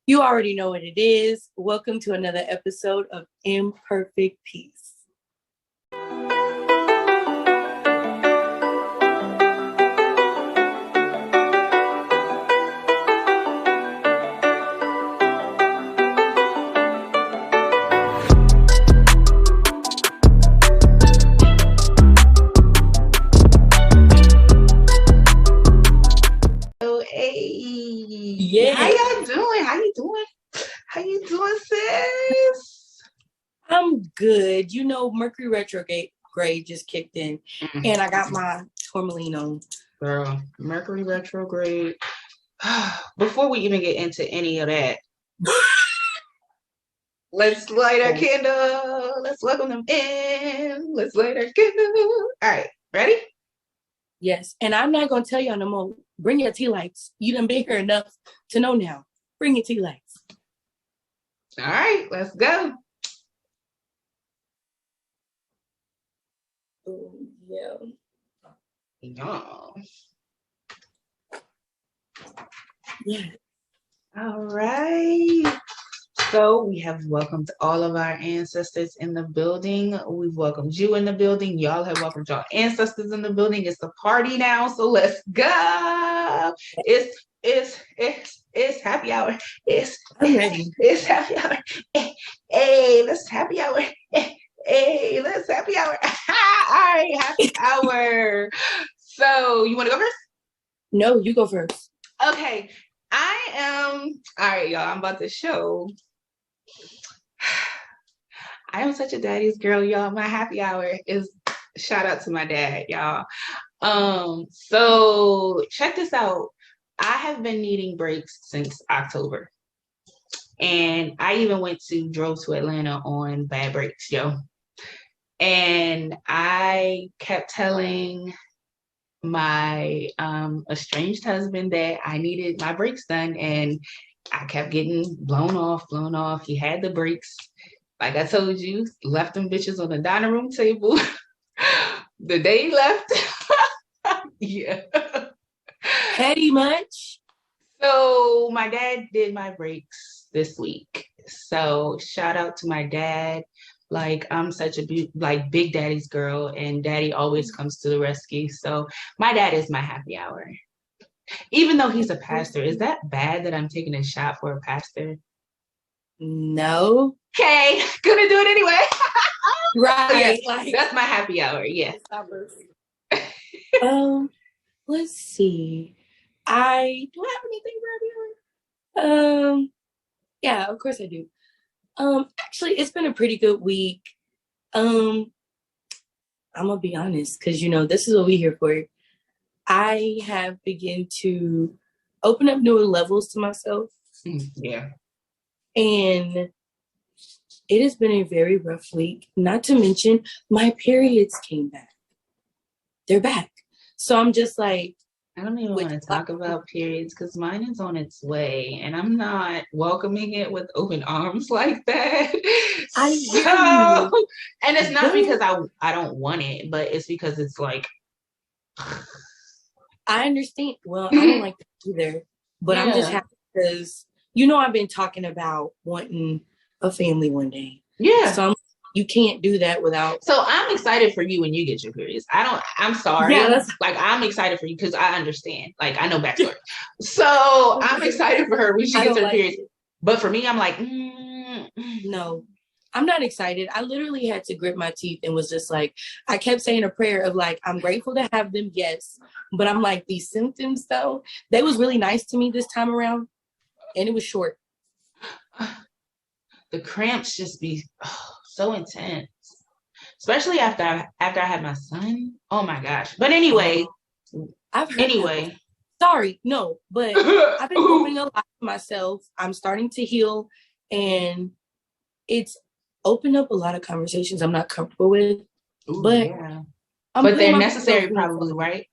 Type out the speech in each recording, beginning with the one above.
You already know what it is. Welcome to another episode of Imperfect Peace. Yeah. How y'all doing? How you doing, sis? I'm good. You know, Mercury retrograde just kicked in, and I got my tourmaline on. Girl, Mercury retrograde. Before we even get into any of that, let's light our candle. Let's welcome them in. Let's light our candle. All right, ready? Yes, and I'm not gonna tell y'all no more. Bring your tea lights. You done been here enough to know now. Bring your tea lights. All right, let's go. Oh, yeah. Yeah. All right. So we have welcomed all of our ancestors in the building. We've welcomed you in the building. Y'all have welcomed your ancestors in the building. It's a party now, so let's go. It's happy hour. I'm ready. It's happy hour. Hey, let's happy hour. Hey, let's happy hour. All right, happy hour. So you want to go first? No, you go first. Okay. All right, y'all. I'm about to show. I am such a daddy's girl, y'all. My happy hour is shout out to my dad, y'all. So check this out. I have been needing breaks since October. And I even drove to Atlanta on bad breaks, yo. And I kept telling my estranged husband that I needed my breaks done, and I kept getting blown off. He had the breaks. Like I told you, left them bitches on the dining room table the day he left. Yeah. Petty much. So my dad did my breaks this week. So shout out to my dad. Like, I'm such a big daddy's girl, and daddy always comes to the rescue. So my dad is my happy hour. Even though he's a pastor, is that bad that I'm taking a shot for a pastor? No. Okay, gonna do it anyway. Right. Yeah, like, that's my happy hour. Yeah. Let's see. Do I have anything for happy hour? Yeah, of course I do. Actually, it's been a pretty good week. I'm gonna be honest, because this is what we're here for. I have begun to open up new levels to myself. Yeah. And it has been a very rough week. Not to mention, my periods came back. They're back. So I'm just like, I don't even want to talk about periods because mine is on its way, and I'm not welcoming it with open arms like that. And it's not because I don't want it, but it's because it's like, I understand. Well, I don't like that either, but I'm just happy because I've been talking about wanting a family one day. Yeah. So you can't do that without. So I'm excited for you when you get your periods. I'm sorry. Yeah, I'm excited for you because I understand. Like, I know backstory. So I'm excited for her when she gets her periods. But for me, I'm like, no, I'm not excited. I literally had to grit my teeth and was just like, I kept saying a prayer of like, I'm grateful to have them. Yes. But I'm like, these symptoms though, they was really nice to me this time around. And it was short. The cramps just be so intense, especially after I had my son. Oh my gosh! But anyway, sorry, no, but I've been doing a lot for myself. I'm starting to heal, and it's opened up a lot of conversations I'm not comfortable with. Ooh, but but they're necessary, probably, right?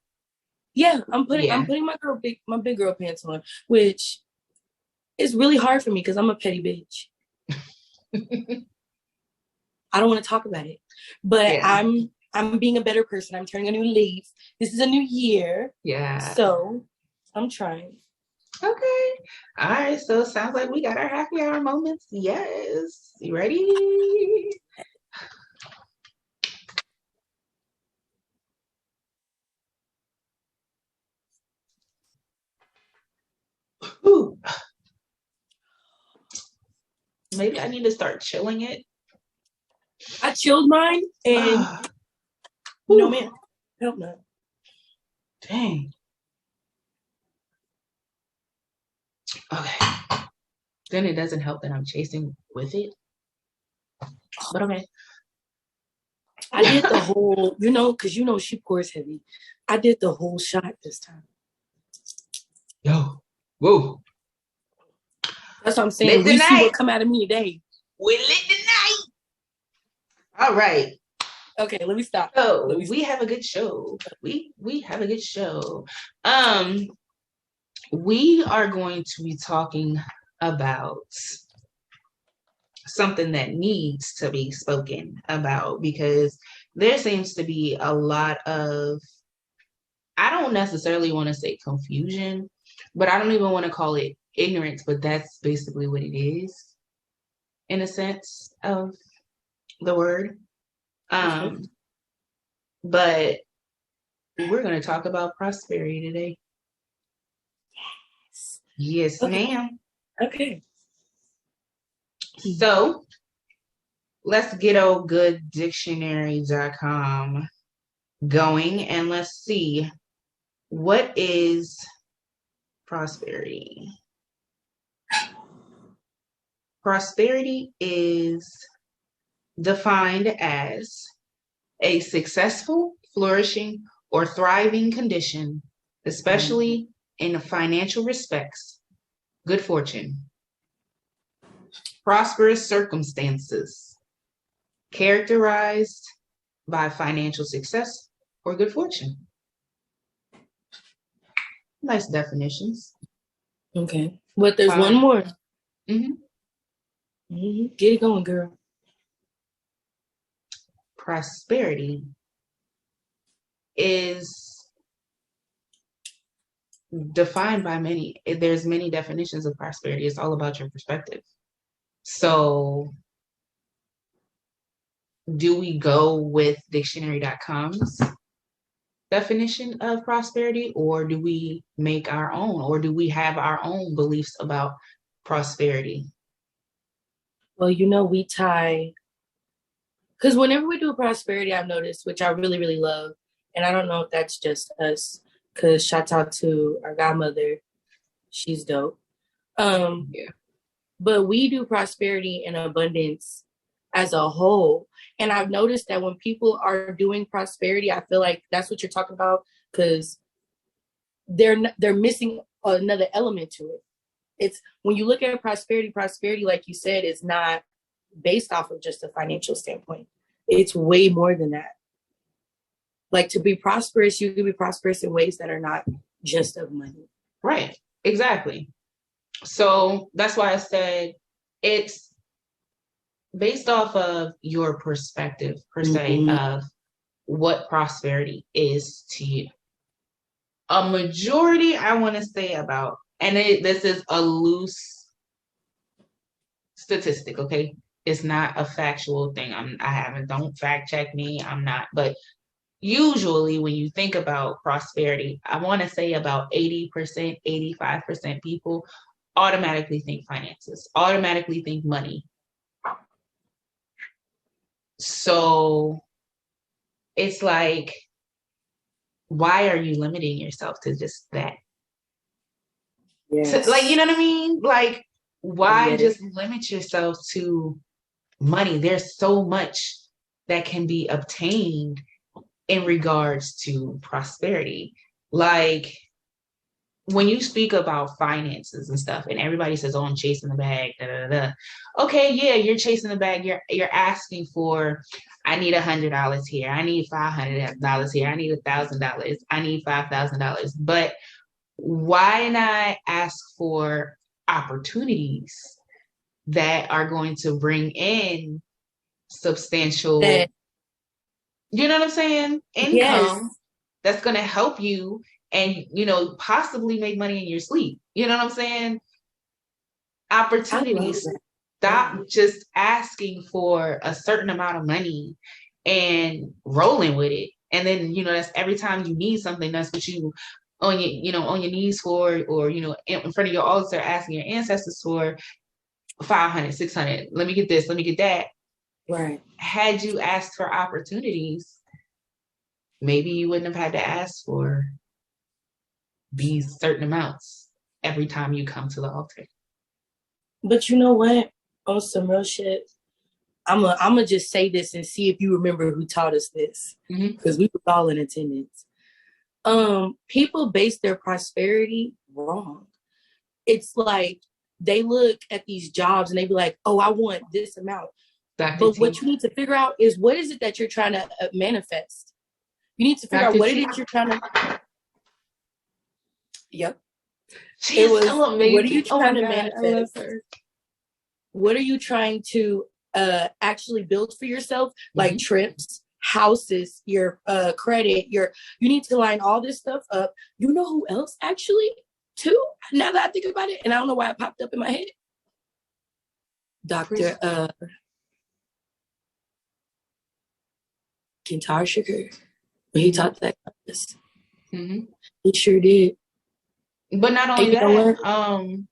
Yeah, I'm putting my big girl pants on, which is really hard for me because I'm a petty bitch. I don't want to talk about it, but I'm being a better person. I'm turning a new leaf. This is a new year. Yeah. So I'm trying. Okay. All right, so it sounds like we got our happy hour moments. Yes. You ready? Ooh. Maybe I need to start chilling it. I chilled mine and no man. Help no. Dang. Okay. Then it doesn't help that I'm chasing with it. But okay. I did the whole, because she pours heavy. I did the whole shot this time. Yo. Whoa. That's what I'm saying. We see what come out of me today. We lit tonight. All right. Okay, let me stop. So we have a good show. We have a good show. We are going to be talking about something that needs to be spoken about because there seems to be a lot of, I don't necessarily want to say confusion, but I don't even want to call it ignorance, but that's basically what it is in a sense of the word. But we're going to talk about prosperity today. Yes, ma'am. Okay. So let's get old good dictionary.com going and let's see what is prosperity. Prosperity is defined as a successful, flourishing, or thriving condition, especially in financial respects, good fortune, prosperous circumstances, characterized by financial success or good fortune. Nice definitions. Okay. But there's one more. Mm-hmm. Mm-hmm. Get it going, girl. Prosperity is defined by many. There's many definitions of prosperity. It's all about your perspective. So do we go with dictionary.com's definition of prosperity, or do we make our own, or do we have our own beliefs about prosperity? Well, we tie, because whenever we do prosperity, I've noticed, which I really, really love, and I don't know if that's just us, because shout out to our godmother, she's dope. Yeah. But we do prosperity and abundance as a whole. And I've noticed that when people are doing prosperity, I feel like that's what you're talking about, because they're missing another element to it. It's when you look at prosperity, like you said, is not based off of just a financial standpoint. It's way more than that. Like, to be prosperous, you can be prosperous in ways that are not just of money. Right. Exactly. So that's why I said it's based off of your perspective, per se, of what prosperity is to you. A majority, I want to say about, and this is a loose statistic, okay? It's not a factual thing. Don't fact check me. I'm not, but usually when you think about prosperity, I want to say about 80%, 85% people automatically think finances, automatically think money. So it's like, why are you limiting yourself to just that? Yes. So, like, you know what I mean? Like, why just limit yourself to money? There's so much that can be obtained in regards to prosperity. Like, when you speak about finances and stuff, and everybody says, "Oh, I'm chasing the bag," da, da, da. Okay, yeah, you're chasing the bag. You're asking for, I need $100 here. I need $500 here. I need $1,000. I need $5,000. But why not ask for opportunities that are going to bring in substantial, you know what I'm saying, income that's going to help you and, possibly make money in your sleep. You know what I'm saying? I love Opportunities. that. Stop just asking for a certain amount of money and rolling with it. And then, that's every time you need something, that's what you on your knees for, or, in front of your altar asking your ancestors for 500, 600. Let me get this, let me get that. Right. Had you asked for opportunities, maybe you wouldn't have had to ask for these certain amounts every time you come to the altar. But you know what? On some real shit, I'm just say this and see if you remember who taught us this, because we were all in attendance. People base their prosperity wrong. It's like they look at these jobs and they be like, "Oh, I want this amount." But what you need to figure out is, what is it that you're trying to manifest? You need to figure out what it is you're trying to. Yep. She is so amazing. What are you trying to manifest? What are you trying to actually build for yourself? Like trips, houses, your credit, you need to line all this stuff up. You know who else actually too? Now that I think about it, and I don't know why it popped up in my head. Dr. Kintar Sugar, when he taught that class. He sure did. But not only that,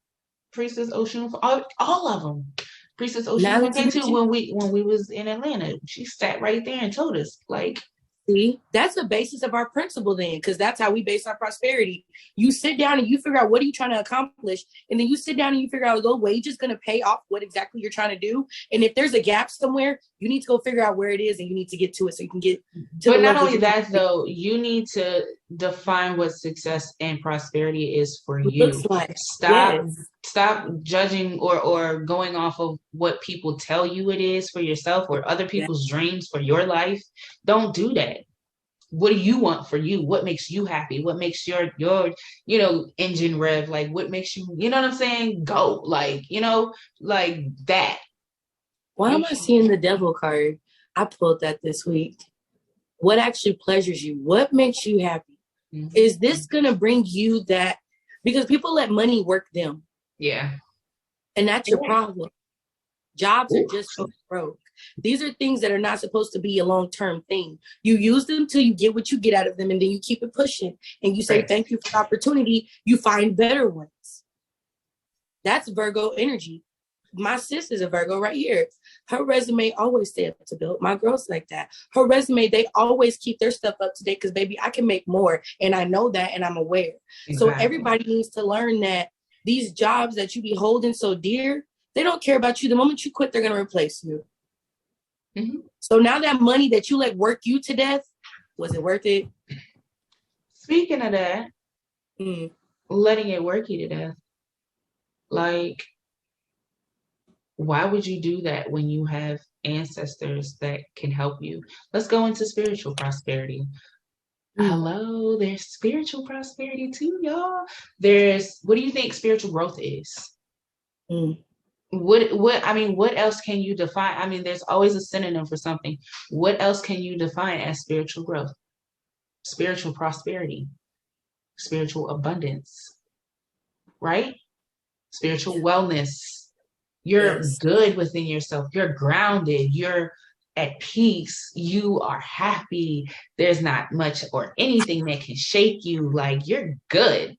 Priestess Ocean, all of them. Priestess Ocean came too when we was in Atlanta. She sat right there and told us, like, see, that's the basis of our principle then, because that's how we base our prosperity. You sit down and you figure out what are you trying to accomplish, and then you sit down and you figure out, the wage is going to pay off what exactly you're trying to do. And if there's a gap somewhere, you need to go figure out where it is, and you need to get to it so you can get to. But not only that, though, you need to define what success and prosperity is for you. Like. Stop judging or going off of what people tell you it is for yourself, or other people's dreams for your life. Don't do that. What do you want for you? What makes you happy? What makes your engine rev? Like, what makes you, you know what I'm saying? Go, like, like that. Why am I seeing the devil card? I pulled that this week. What actually pleasures you? What makes you happy? Is this going to bring you that? Because people let money work them. Yeah. And that's your problem. Jobs are just so broke. These are things that are not supposed to be a long-term thing. You use them till you get what you get out of them, and then you keep it pushing. And you say, thank you for the opportunity. You find better ones. That's Virgo energy. My sis is a Virgo right here. Her resume always stay up to build. My girls like that. Her resume, they always keep their stuff up to date, because, baby, I can make more. And I know that, and I'm aware. Exactly. So everybody needs to learn that these jobs that you be holding so dear, they don't care about you. The moment you quit, they're going to replace you. So now that money that you let work you to death, was it worth it? Speaking of that, letting it work you to death, like, why would you do that when you have ancestors that can help you? Let's go into spiritual prosperity. Hello, there's spiritual prosperity too, y'all. What do you think spiritual growth is? What else can you define? I mean, there's always a synonym for something. What else can you define as spiritual growth? Spiritual prosperity, spiritual abundance, right? Spiritual wellness. You're good within yourself. You're grounded. You're at peace. You are happy. There's not much or anything that can shake you. Like, you're good.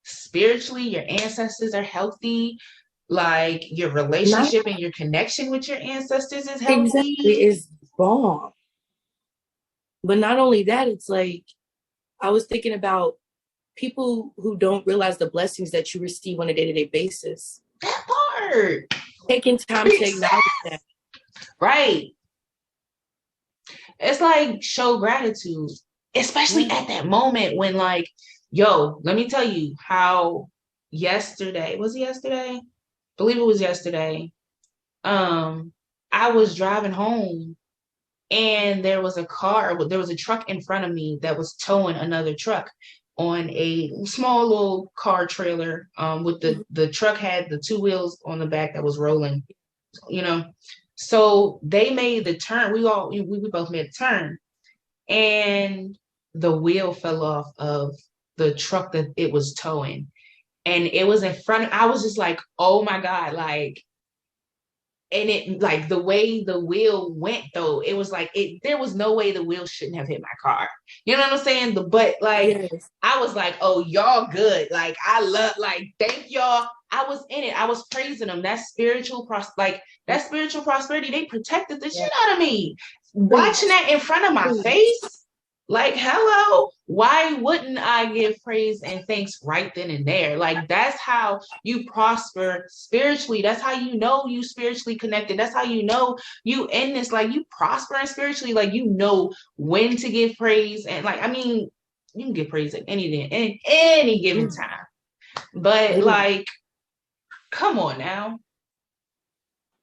Spiritually, your ancestors are healthy. Like, your relationship and your connection with your ancestors is healthy. Exactly, is bomb. But not only that, it's like, I was thinking about people who don't realize the blessings that you receive on a day-to-day basis. That part. Taking time to acknowledge that. Right. It's like, show gratitude, especially at that moment when, like, yo, let me tell you how was it yesterday? I believe it was yesterday. I was driving home, and there was a truck in front of me that was towing another truck on a small little car trailer. With the truck had the two wheels on the back that was rolling, So they made the turn. We both made a turn, and the wheel fell off of the truck that it was towing. and it was in front of, I was just like, oh my God, like, and it, like, the way the wheel went though, it was like, there was no way the wheel shouldn't have hit my car. You know what I'm saying? But like, Yes. I was like, oh, y'all good. Like, I love, like, thank y'all. I was in it. I was praising them. That spiritual that spiritual prosperity, they protected the shit out of me. Watching that in front of my face, like, hello, why wouldn't I give praise and thanks right then and there? Like, that's how you prosper spiritually. That's how you know you spiritually connected. That's how you know you in this, like, you prospering spiritually, like, you know when to give praise. And like, I mean, you can give praise at any given time. But like, come on now.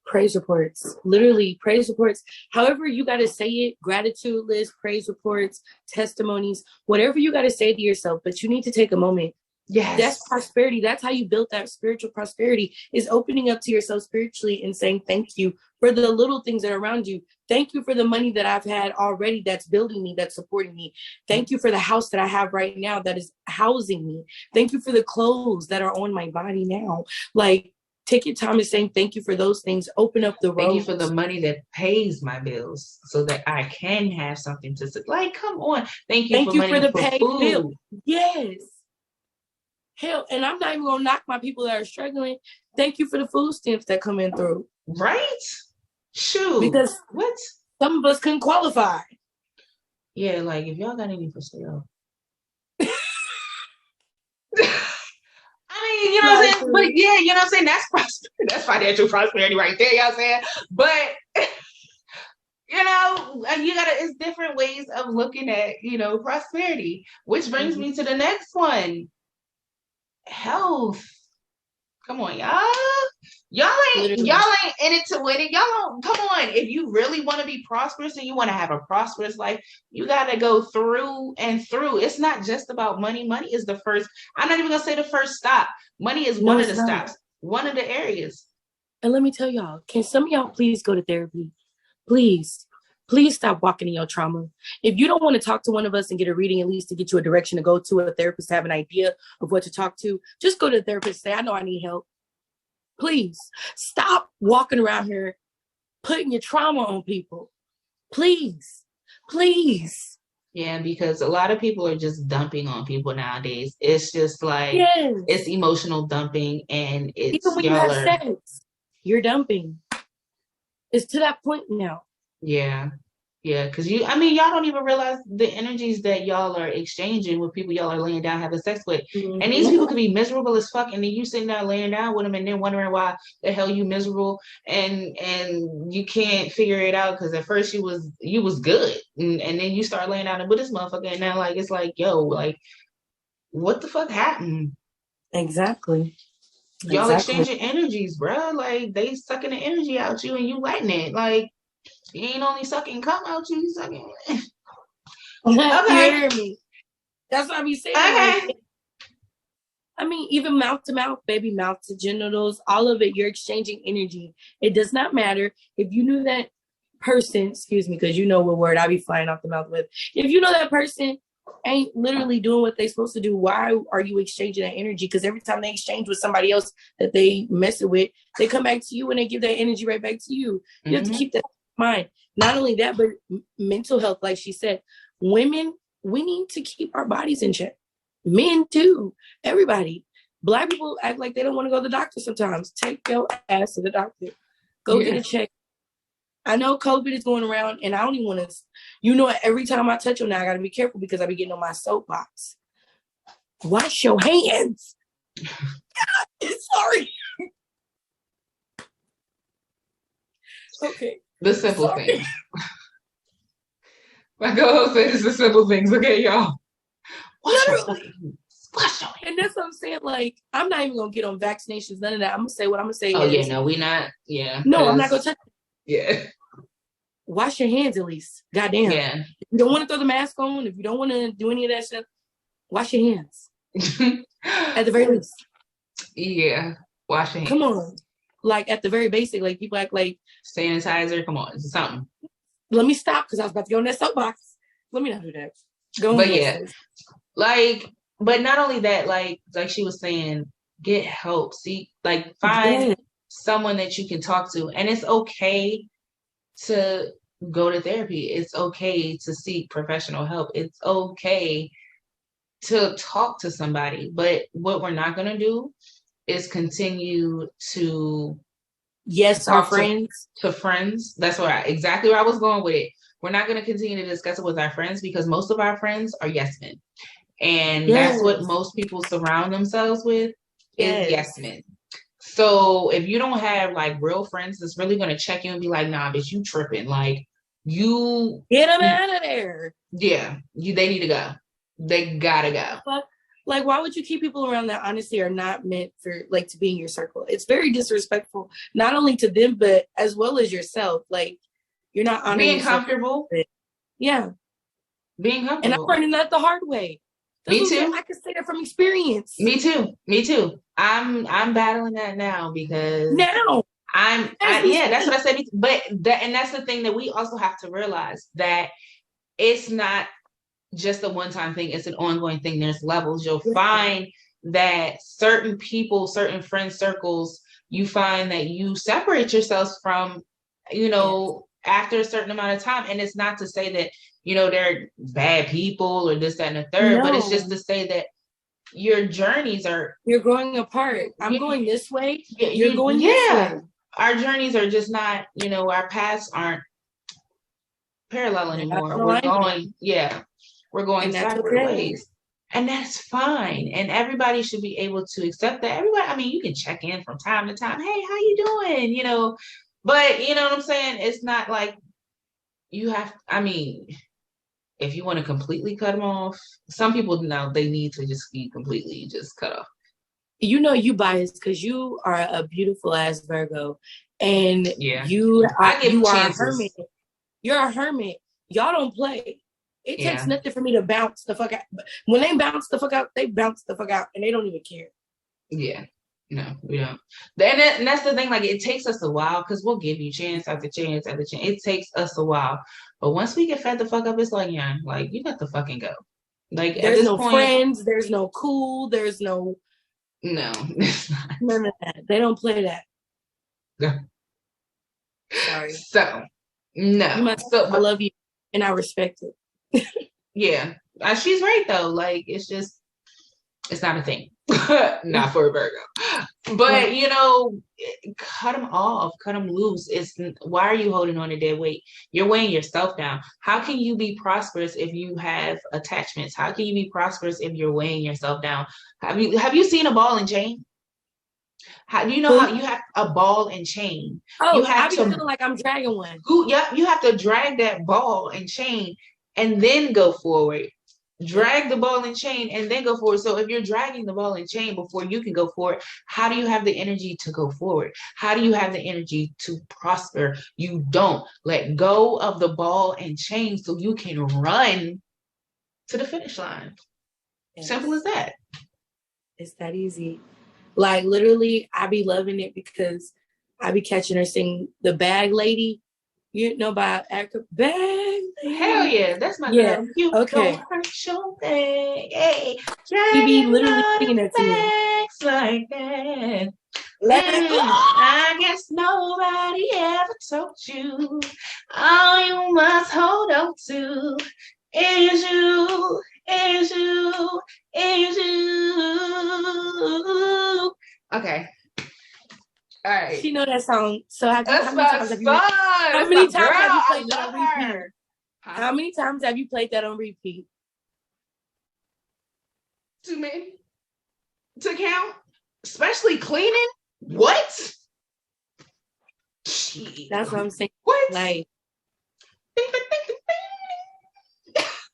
Praise reports, literally praise reports. However you got to say it, gratitude list, praise reports, testimonies, whatever you got to say to yourself, but you need to take a moment. Yes. That's prosperity. That's how you build that spiritual prosperity, is opening up to yourself spiritually and saying thank you for the little things that are around you. Thank you for the money that I've had already that's building me, that's supporting me. Thank you for the house that I have right now that is housing me. Thank you for the clothes that are on my body now. Like, take your time and saying thank you for those things. Open up the road. Thank you for the money that pays my bills so that I can have something to say. Like, come on. Thank you for the paid bill. Yes. Hell, and I'm not even gonna knock my people that are struggling. Thank you for the food stamps that come in through. Right? Shoot. Because what? Some of us couldn't qualify. Yeah, like, if y'all got any for sale. I mean, you know what I'm saying? But yeah, you know what I'm saying? That's prosperity. That's financial prosperity right there, you know what I'm saying? But you know, it's different ways of looking at, prosperity, which brings me to the next one. Health. Come on, y'all. Y'all ain't in it to win it. Y'all don't, come on. If you really want to be prosperous and you want to have a prosperous life, you got to go through and through. It's not just about money. Money is the first, I'm not even going to say the first stop. Money is one of the stops, one of the areas. And let me tell y'all, can some of y'all please go to therapy? Please stop walking in your trauma. If you don't want to talk to one of us and get a reading, at least to get you a direction to go to a therapist to have an idea of what to talk to, just go to the therapist and say, I know I need help. Please stop walking around here putting your trauma on people. Please. Yeah, because a lot of people are just dumping on people nowadays. It's just like, it's emotional dumping, and it's, even when you have sex, you're dumping. It's to that point now. Yeah, because y'all don't even realize the energies that y'all are exchanging with people y'all are laying down having sex with. Mm-hmm. And these people can be miserable as fuck, and then you sitting there laying down with them and then wondering why the hell you miserable, and you can't figure it out because at first you was good, and then you start laying down with this motherfucker, and now, like, it's like, yo, like, what the fuck happened? Exactly. Y'all exchanging energies, bro. Like, they sucking the energy out you and you letting it. Like, you ain't only sucking cum out you sucking. Okay. You hear me? That's what I be saying. Okay. Like, I mean, even mouth to mouth, baby, mouth to genitals, all of it, you're exchanging energy. It does not matter if you knew that person, excuse me, because you know what word I be flying off the mouth with. If you know that person ain't literally doing what they supposed to do, why are you exchanging that energy? Because every time they exchange with somebody else that they messing with, they come back to you and they give that energy right back to you. You have to keep that in mind. Not only that, but mental health, like she said, women, we need to keep our bodies in check. Men too. Everybody. Black people act like they don't want to go to the doctor sometimes. Take your ass to the doctor. Go get a check. I know COVID is going around, and I don't even want to, every time I touch them now, I got to be careful because I be getting on my soapbox. Wash your hands. Sorry. Okay. The simple things. My co-host said it's the simple things. Okay, y'all. Wash your hands. And that's what I'm saying. Like, I'm not even going to get on vaccinations, none of that. I'm going to say what I'm going to say. Oh, yeah, no, we not. Yeah. No, I'm not going to touch it. Yeah. Wash your hands at least. Goddamn. Yeah. If you don't want to throw the mask on, if you don't want to do any of that stuff, wash your hands. At the very least. Yeah. Wash your hands. Come on. Like, at the very basic, like, people act like sanitizer. Come on, something. Let me stop because I was about to go on that soapbox. Let me not do that. Go but yeah, like, but not only that, like she was saying, get help. See, like find Yes. someone that you can talk to. And it's okay to go to therapy. It's okay to seek professional help. It's okay to talk to somebody. But what we're not going to do is continue to Yes, our talk friends. to friends. That's exactly where I was going with it. We're not going to continue to discuss it with our friends because most of our friends are yes men. And that's what Yes. most people surround themselves with is Yes. yes men. So if you don't have like real friends that's really going to check you and be like, nah, bitch, you tripping. Like you Get them out of there. yeah, they need to go. They gotta go. Like, why would you keep people around that honestly are not meant for like to be in your circle? It's very disrespectful, not only to them, but as well as yourself. Like, you're not honoring Being yourself. comfortable. Yeah. Being And I'm comfortable. learning that the hard way. Me too. I can say that from experience. Me too. Me too. I'm battling that now because Now. Yeah, that's what I said. But that's the thing that we also have to realize that it's not just a one-time thing, it's an ongoing thing. There's levels. You'll find that certain people, certain friend circles, you find that you separate yourselves from, after a certain amount of time. And it's not to say that, they're bad people or this, that, and the third, but it's just to say that your journeys you're going apart. I'm going this way. You're going this way. Our journeys are just not, our paths aren't parallel anymore. We're going separate ways. And that's fine. And everybody should be able to accept that. Everybody, I mean, you can check in from time to time. Hey, how you doing? But you know what I'm saying? It's not like you have, if you want to completely cut them off, some people now they need to just be completely just cut off. You biased because you are a beautiful ass Virgo. And you are a hermit. You're a hermit. Y'all don't play. It takes nothing for me to bounce the fuck out. When they bounce the fuck out, they bounce the fuck out and they don't even care. Yeah. No, we don't. And that's the thing. Like, it takes us a while because we'll give you chance after chance after chance. It takes us a while. But once we get fed the fuck up, it's like, yeah, like, you got to fucking go. Like, there's no friends. There's no cool. There's no. No. None of that. They don't play that. Yeah. Sorry. So, no. I love you and I respect it. Yeah. She's right, though. Like, it's not a thing. Not for a Virgo. But, cut them off. Cut them loose. Why are you holding on to dead weight? You're weighing yourself down. How can you be prosperous if you have attachments? How can you be prosperous if you're weighing yourself down? Have you seen a ball and chain? How do you know how you have a ball and chain? Oh, I be feeling like I'm dragging one. You have to drag that ball and chain and then go forward. Drag the ball and chain and then go forward. So if you're dragging the ball and chain before you can go forward, how do you have the energy to go forward? How do you have the energy to prosper? You don't. Let go of the ball and chain so you can run to the finish line. Yes. Simple as that. It's that easy. Like, literally, I be loving it because I be catching her sing The Bag Lady. You know about Bag Lady? Hell yeah, that's my girl. You okay. Hey, she be literally singing that to me. Like that. I guess nobody ever told you. All you must hold on to is you. Okay. All right. She know that song. So how many times have you played that on repeat? How many times have you played that on repeat? Too many to count, especially cleaning. What? Jeez. That's what I'm saying. What? Like,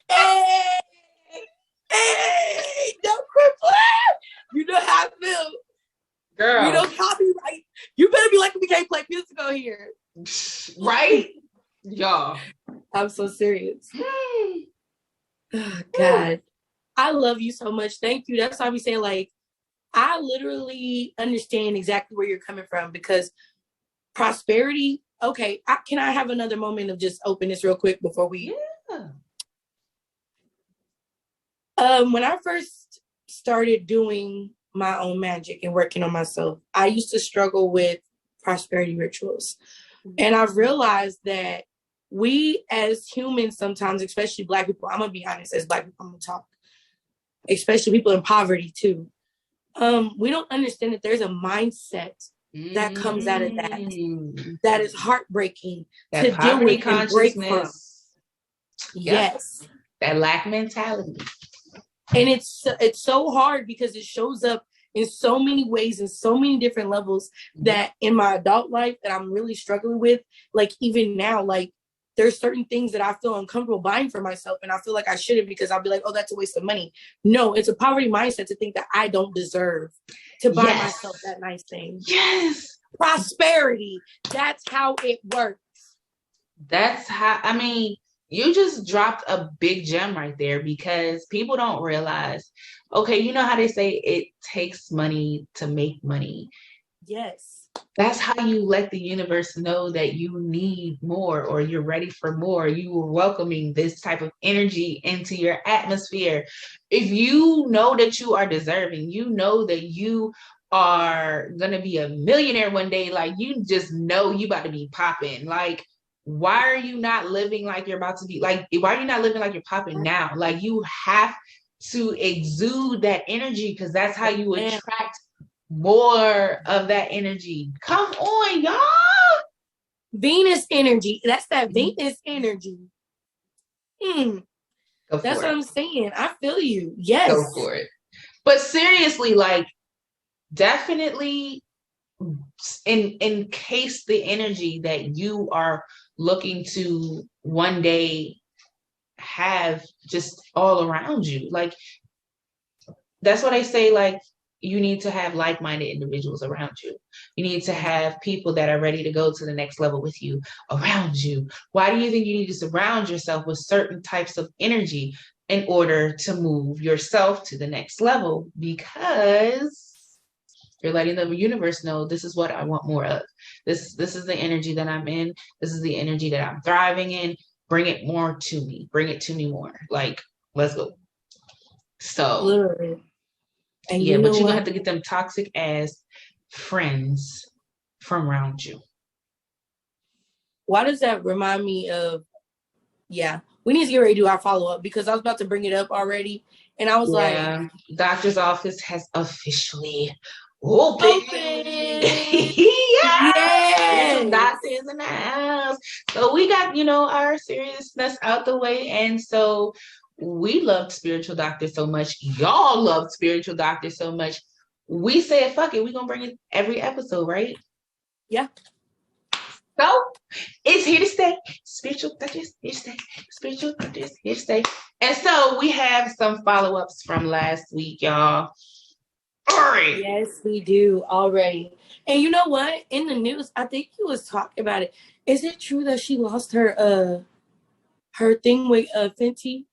hey, don't quit playing. You know how I feel. Girl. You don't copyright. You better be like, we can't play musical here. Right? Y'all. I'm so serious. Oh, God. I love you so much. Thank you. That's why we say, like, I literally understand exactly where you're coming from because prosperity. Okay. Can I have another moment of just openness real quick before we? Yeah. When I first started doing my own magic and working on myself. I used to struggle with prosperity rituals. And I've realized that we as humans sometimes, especially Black people, I'm gonna be honest, as Black people, I'm gonna talk, especially people in poverty too. We don't understand that there's a mindset that comes out of that is heartbreaking that to deal with and break from. Yep. Yes. That lack mentality. And it's so hard because it shows up in so many ways, in so many different levels, that in my adult life that I'm really struggling with. Like even now, like there's certain things that I feel uncomfortable buying for myself, and I feel like I shouldn't, because I'll be like, oh, that's a waste of money. No, it's a poverty mindset to think that I don't deserve to buy myself that nice thing. Yes. Prosperity. That's how it works. That's how, I mean, you just dropped a big gem right there, because people don't realize, okay, you know how they say it takes money to make money. Yes. That's how you let the universe know that you need more, or you're ready for more. You are welcoming this type of energy into your atmosphere. If you know that you are deserving, you know that you are going to be a millionaire one day, like you just know you about to be popping. Like, why are you not living like you're about to be, like, why are you not living like you're popping now? Like, you have to exude that energy, because that's how you attract more of that energy. Come on, y'all. Venus energy. That's that Venus energy. That's what I'm saying. I feel you. Yes. Go for it. But seriously, like, definitely encase the energy that you are looking to one day have just all around you. Like, that's what I say, like, you need to have like-minded individuals around you. You need to have people that are ready to go to the next level with you around you. Why do you think you need to surround yourself with certain types of energy in order to move yourself to the next level? Because you're letting the universe know, this is what I want more of. This is the energy that I'm in. This is the energy that I'm thriving in. Bring it more to me. Bring it to me more. Like, let's go. So, literally. And yeah, but you're gonna have to get them toxic ass friends from around you. Why does that remind me of? Yeah, we need to get ready to do our follow-up, because I was about to bring it up already, and I was like, doctor's office has officially opened. Yes. Doctors in the house. So we got, our seriousness out the way, and so we loved spiritual doctors so much. Y'all loved spiritual doctors so much. We said, fuck it, we're gonna bring it every episode, right? Yeah. So it's here to stay. Spiritual doctors here to stay. Spiritual doctors here to stay. And so we have some follow-ups from last week, y'all. All right. Yes, we do already. And you know what? In the news, I think he was talking about it. Is it true that she lost her thing with Fenty?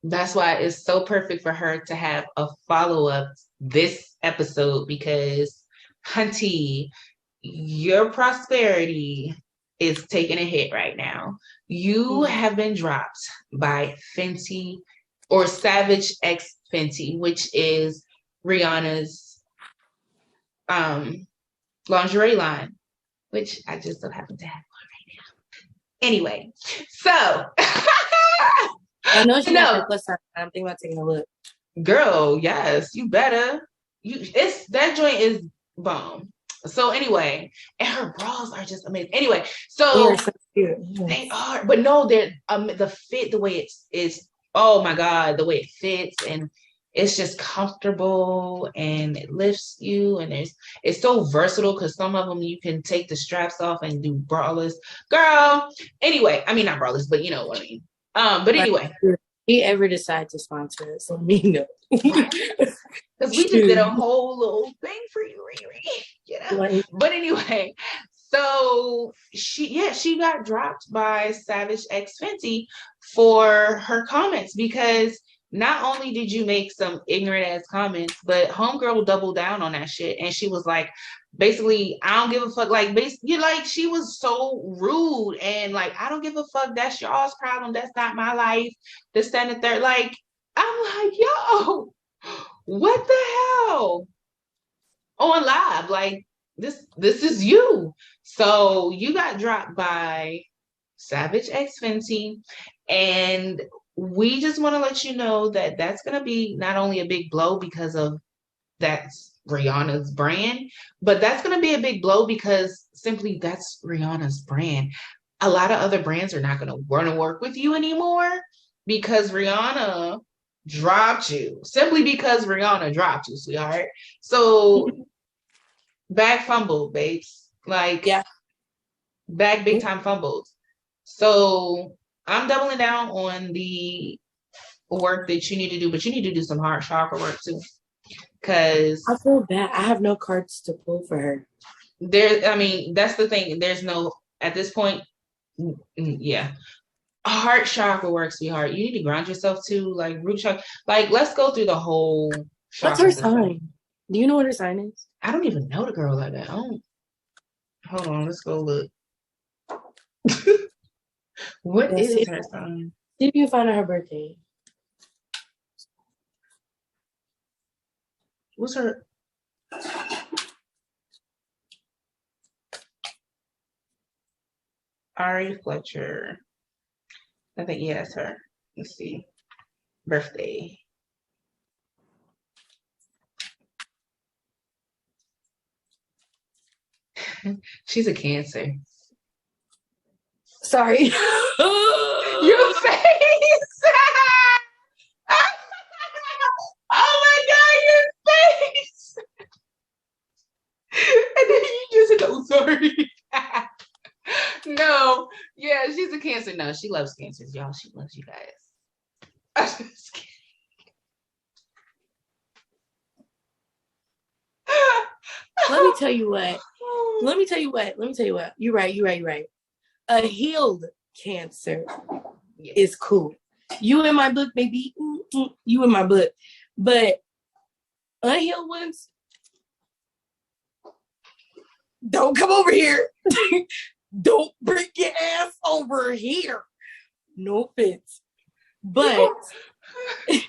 That's why it's so perfect for her to have a follow-up this episode, because, hunty, your prosperity is taking a hit right now. You have been dropped by Fenty, or Savage X Fenty, which is Rihanna's lingerie line, which I just so happen to have one right now. Anyway, so I know she got plus sign. I'm thinking about taking a look. Girl, yes, you better. That joint is bomb. So anyway, and her bras are just amazing. Anyway, so they are, but no, they're the fit, the way it's oh my god, the way it fits, and it's just comfortable, and it lifts you, and it's so versatile, because some of them you can take the straps off and do braless. Girl, anyway, I mean not braless, but you know what I mean. But anyway, if he ever decide to sponsor us, let me know. Because we just did a whole little thing for you, Right. But anyway, so she got dropped by Savage X Fenty for her comments, because not only did you make some ignorant ass comments, but homegirl doubled down on that shit, and she was like, basically, I don't give a fuck. Like, basically, like, she was so rude, and like, I don't give a fuck. That's y'all's problem. That's not my life. This, that, and the third. Like, I'm like, yo, What the hell? On live, like this is you. So you got dropped by Savage X Fenty, and we just want to let you know that that's going to be not only a big blow because of that's Rihanna's brand, but that's going to be a big blow because simply that's Rihanna's brand. A lot of other brands are not going to want to work with you anymore because Rihanna dropped you. Simply because Rihanna dropped you, sweetheart. So bag fumbled, babes. Like, Yeah. bag big time fumbled. So I'm doubling down on the work that you need to do, but you need to do some heart chakra work too. Cause I feel bad. I have no cards to pull for her. I mean, that's the thing. There's no, at this point, yeah. Heart chakra work, sweetheart. You need to ground yourself too, like root chakra. Like, let's go through the whole What's chakra her system. sign? Do you know what her sign is? I don't even know the girl like that. Hold on, let's go look. What is her sign? See if you can find out her birthday. What's her? Ari Fletcher. I think, yeah, it's her. Let's see. Birthday. She's a Cancer. Sorry. Your face! Oh my God, your face! And then you just said, oh, sorry. No, yeah, she's a Cancer. No, she loves Cancers, y'all. She loves you guys. I'm just kidding. Let me tell you what. You're right. A healed Cancer is cool. You in my book, baby. You in my book. But unhealed ones, don't come over here. Don't bring your ass over here. No offense. But because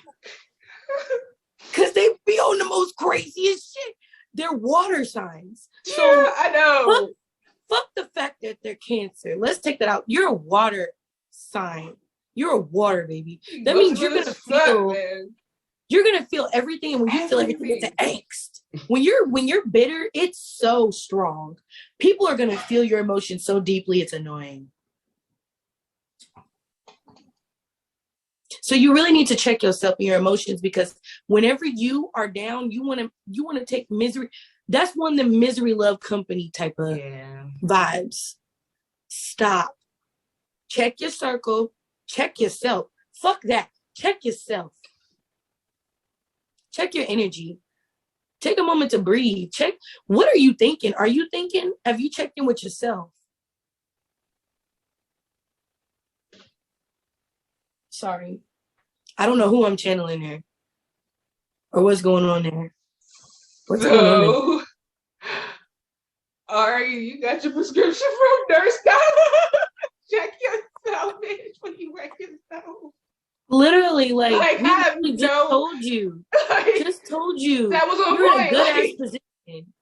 they be on the most craziest shit. They're water signs. So yeah, I know. Fuck the fact that they're Cancer. Let's take that out. You're a water sign. You're a water baby. That means you're gonna feel everything, and when you feel everything, it's an angst. When you're bitter, it's so strong. People are gonna feel your emotions so deeply, it's annoying. So you really need to check yourself and your emotions, because whenever you are down, you want to take misery. That's one of the misery love company type of vibes. Stop. Check your circle. Check yourself. Fuck that. Check yourself. Check your energy. Take a moment to breathe. Check. What are you thinking? Are you thinking? Have you checked in with yourself? Sorry. I don't know who I'm channeling there. Or what's going on there. What's going on there? Ari, you got your prescription from Nurse Donna? Check yourself, bitch, when you wreck yourself. Literally, like I just told you. Just told you. That was on You're point. in a good ass position.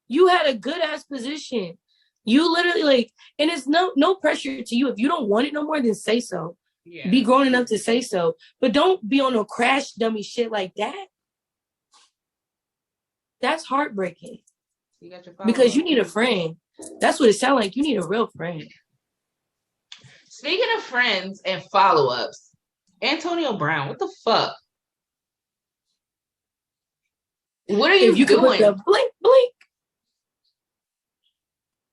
You had a good ass position. You literally like, and it's no pressure to you. If you don't want it no more, then say so. Yeah. Be grown enough to say so. But don't be on no crash dummy shit like that. That's heartbreaking. Because you need a friend. That's what it sounds like. You need a real friend. Speaking of friends and follow-ups, Antonio Brown, what the fuck? What are you doing? Could put the blink.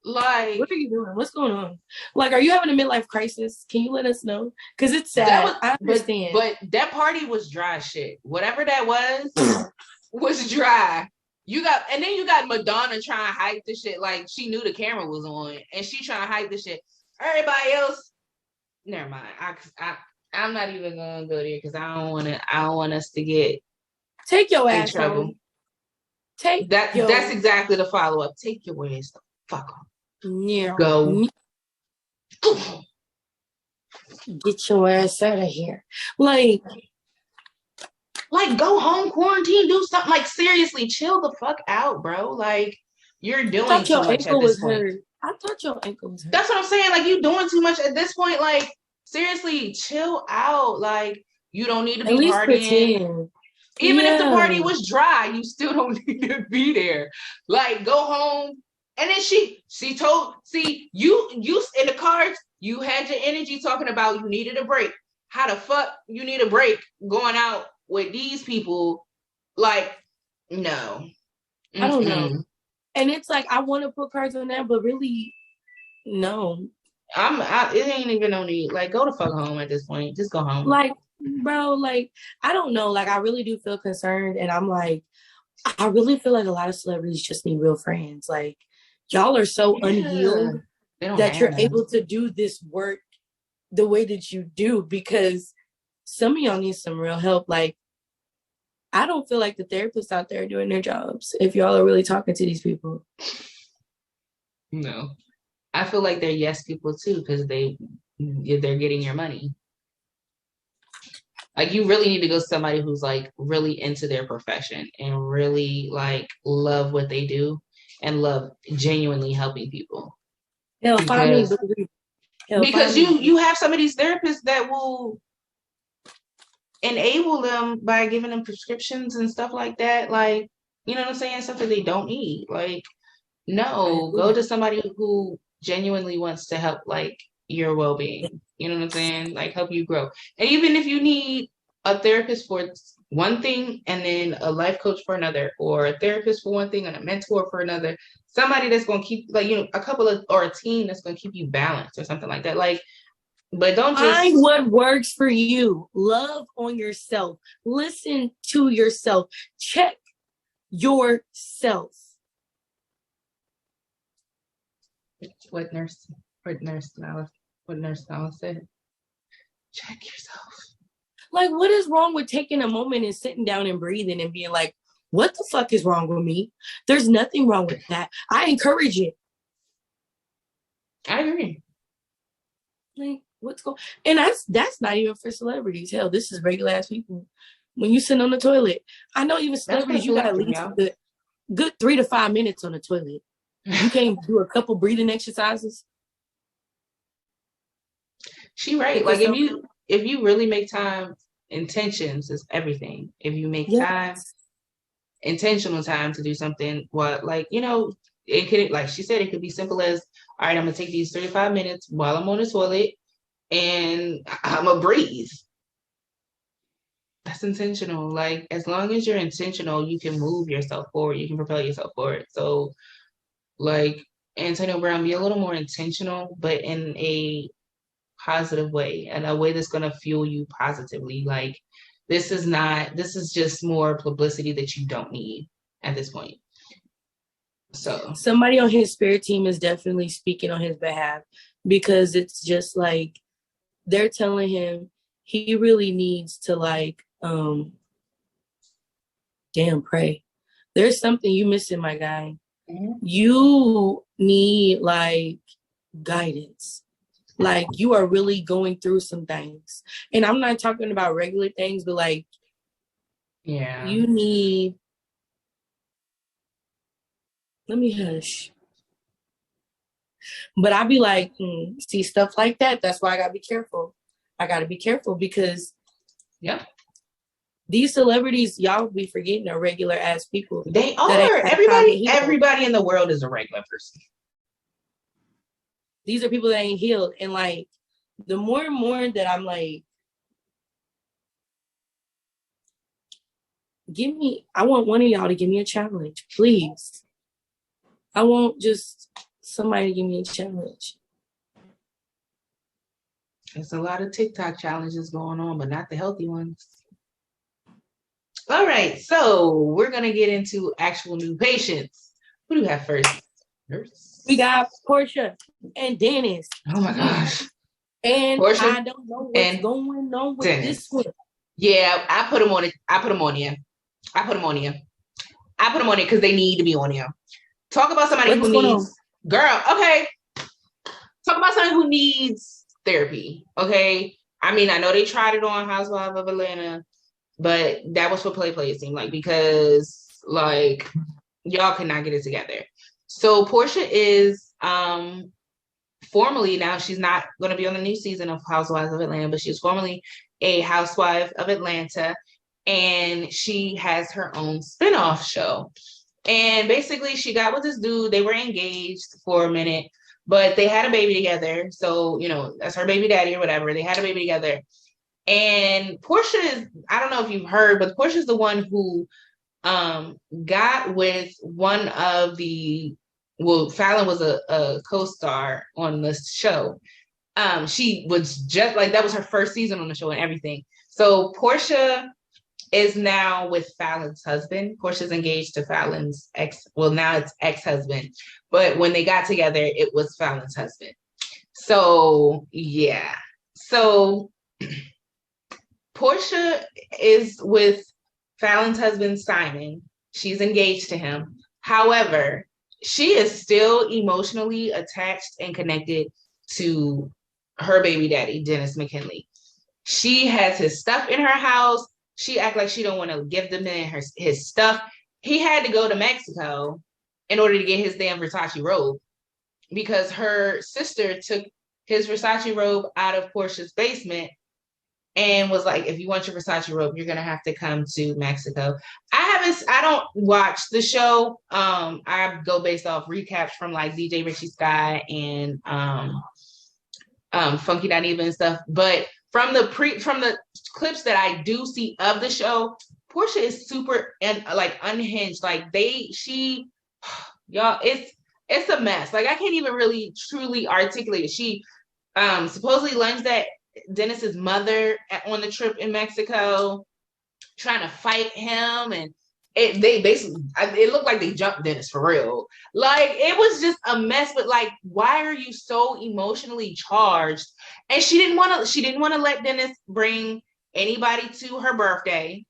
Like, what are you doing? What's going on? Like, are you having a midlife crisis? Can you let us know? Because it's sad. I understand. But that party was dry shit. Whatever that was dry. You got Madonna trying to hype the shit like she knew the camera was on, and she trying to hype the shit. Everybody else, never mind. I'm not even gonna go there because I don't want us to get take your ass in trouble. Home. Take that's exactly the follow up. Take your ass the fuck off. Yeah. Go. Get your ass out of here. Like, Like, go home, quarantine, do something. Like, seriously, chill the fuck out, bro. Like, you're I doing thought too your much at ankle this was point. hurt. I thought your ankle was hurt. That's what I'm saying. Like, you doing too much at this point. Like, seriously, chill out. Like, you don't need to At be least partying. pretend. Even if the Yeah. party was dry, you still don't need to be there. Like, go home. And then she told, see, you in the cards, you had your energy talking about you needed a break. How the fuck you need a break going out with these people? Like, no. I don't know. Mm-mm. And it's like, I want to put cards on that, but really, no. It ain't even no need. Like, go to fuck home at this point. Just go home. Like, bro, like, I don't know. Like, I really do feel concerned. And I'm like, I really feel like a lot of celebrities just need real friends. Like, y'all are so unhealed that you're able to do this work the way that you do, because some of y'all need some real help. Like, I don't feel like the therapists out there are doing their jobs if y'all are really talking to these people. No. I feel like they're yes people too, because they're getting your money. Like, you really need to go to somebody who's like really into their profession and really like love what they do and love genuinely helping people. Hell, find me. Because you have some of these therapists that will enable them by giving them prescriptions and stuff like that. Like, you know what I'm saying? Stuff that they don't need. Like, no, go to somebody who genuinely wants to help like your well-being. You know what I'm saying? Like, help you grow. And even if you need a therapist for one thing and then a life coach for another, or a therapist for one thing and a mentor for another, somebody that's going to keep, like, you know, or a team that's going to keep you balanced or something like that. Like, but don't just find what works for you. Love on yourself. Listen to yourself. Check yourself. What nurse Nyla said? Check yourself. Like, what is wrong with taking a moment and sitting down and breathing and being like, what the fuck is wrong with me? There's nothing wrong with that. I encourage it. I agree. Like, what's going? And that's not even for celebrities. Hell, this is regular ass people. When you sit on the toilet, I know even celebrities, you got at least a good 3 to 5 minutes on the toilet. You can't do a couple breathing exercises. She right. Like, if you really make time, intentions is everything. If you make time, intentional time to do something, what, like, you know, it could, like she said, it could be simple as, all right, I'm gonna take these 35 minutes while I'm on the toilet and I'm gonna breathe. That's intentional. Like, as long as you're intentional, you can move yourself forward. You can propel yourself forward. So, like, Antonio Brown, be a little more intentional, but in a positive way, and a way that's going to fuel you positively. Like, this is just more publicity that you don't need at this point. So somebody on his spirit team is definitely speaking on his behalf, because it's just like they're telling him he really needs to, like, pray. There's something you missing, my guy. Mm-hmm. You need, like, guidance. Like, you are really going through some things. And I'm not talking about regular things, but like, yeah, you need, let me hush. But I be like, see, stuff like that. That's why I gotta be careful. I gotta be careful, because these celebrities, y'all be forgetting, are regular ass people. They are. Everybody in the world is a regular person. These are people that ain't healed. And like, the more and more that I'm like, I want one of y'all to give me a challenge, please. I want just somebody to give me a challenge. There's a lot of TikTok challenges going on, but not the healthy ones. All right, so we're going to get into actual new patients. Who do we have first? Nurse? We got Portia and Dennis. Oh my gosh. And Portia, I don't know what's going on with Dennis. This one. Yeah, I put them on it. I put them on you because they need to be on you. Talk about somebody who needs, girl, okay. Talk about somebody who needs therapy, okay? I mean, I know they tried it on Housewives of Atlanta. but that was for play, it seemed like, because like y'all could not get it together. So Portia is formerly, now she's not going to be on the new season of Housewives of Atlanta, but she's formerly a housewife of Atlanta, and she has her own spinoff show. And basically, she got with this dude. They were engaged for a minute, but they had a baby together. So, you know, that's her baby daddy or whatever. They had a baby together. And Portia is, I don't know if you've heard, but Portia's the one who got with one of the, well, Fallon was a co-star on the show. She was just like, that was her first season on the show and everything. So Portia is now with Fallon's husband. Portia's engaged to Fallon's now it's ex-husband. But when they got together, it was Fallon's husband. So, yeah. So Portia is with Fallon's husband, Simon. She's engaged to him. However, she is still emotionally attached and connected to her baby daddy, Dennis McKinley. She has his stuff in her house. She act like she don't want to give the man his stuff. He had to go to Mexico in order to get his damn Versace robe because her sister took his Versace robe out of Portia's basement and was like, if you want your Versace robe, you're going to have to come to Mexico. I don't watch the show. I go based off recaps from like DJ Richie Sky and Funky Not Even and stuff. But from the clips that I do see of the show, Portia is super and like unhinged. Like y'all, it's a mess. Like I can't even really truly articulate it. She supposedly lunged at Dennis's mother on the trip in Mexico, trying to fight him, and it looked like they jumped Dennis for real. Like it was just a mess. But like, why are you so emotionally charged? And she didn't want to let Dennis bring anybody to her birthday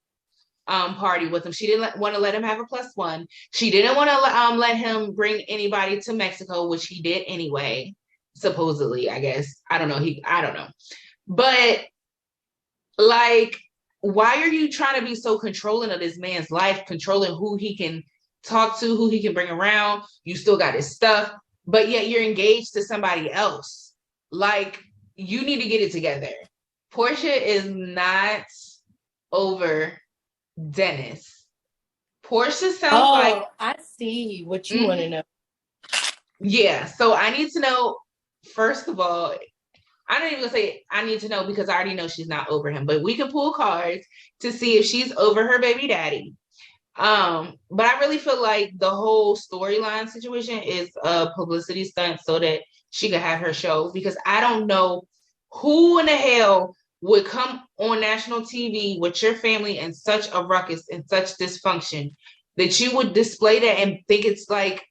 party with him. She didn't want to let him have a +1. She didn't want to let him bring anybody to Mexico, which he did anyway, supposedly. I guess I don't know. But like, why are you trying to be so controlling of this man's life, controlling who he can talk to, who he can bring around? You still got his stuff, but yet you're engaged to somebody else. Like, you need to get it together. Portia is not over Dennis. Portia sounds like... I see what you want to know. Yeah, so I need to know, first of all, I don't even say I need to know because I already know she's not over him, but we can pull cards to see if she's over her baby daddy. But I really feel like the whole storyline situation is a publicity stunt so that she could have her show, because I don't know who in the hell would come on national TV with your family in such a ruckus and such dysfunction that you would display that and think it's like,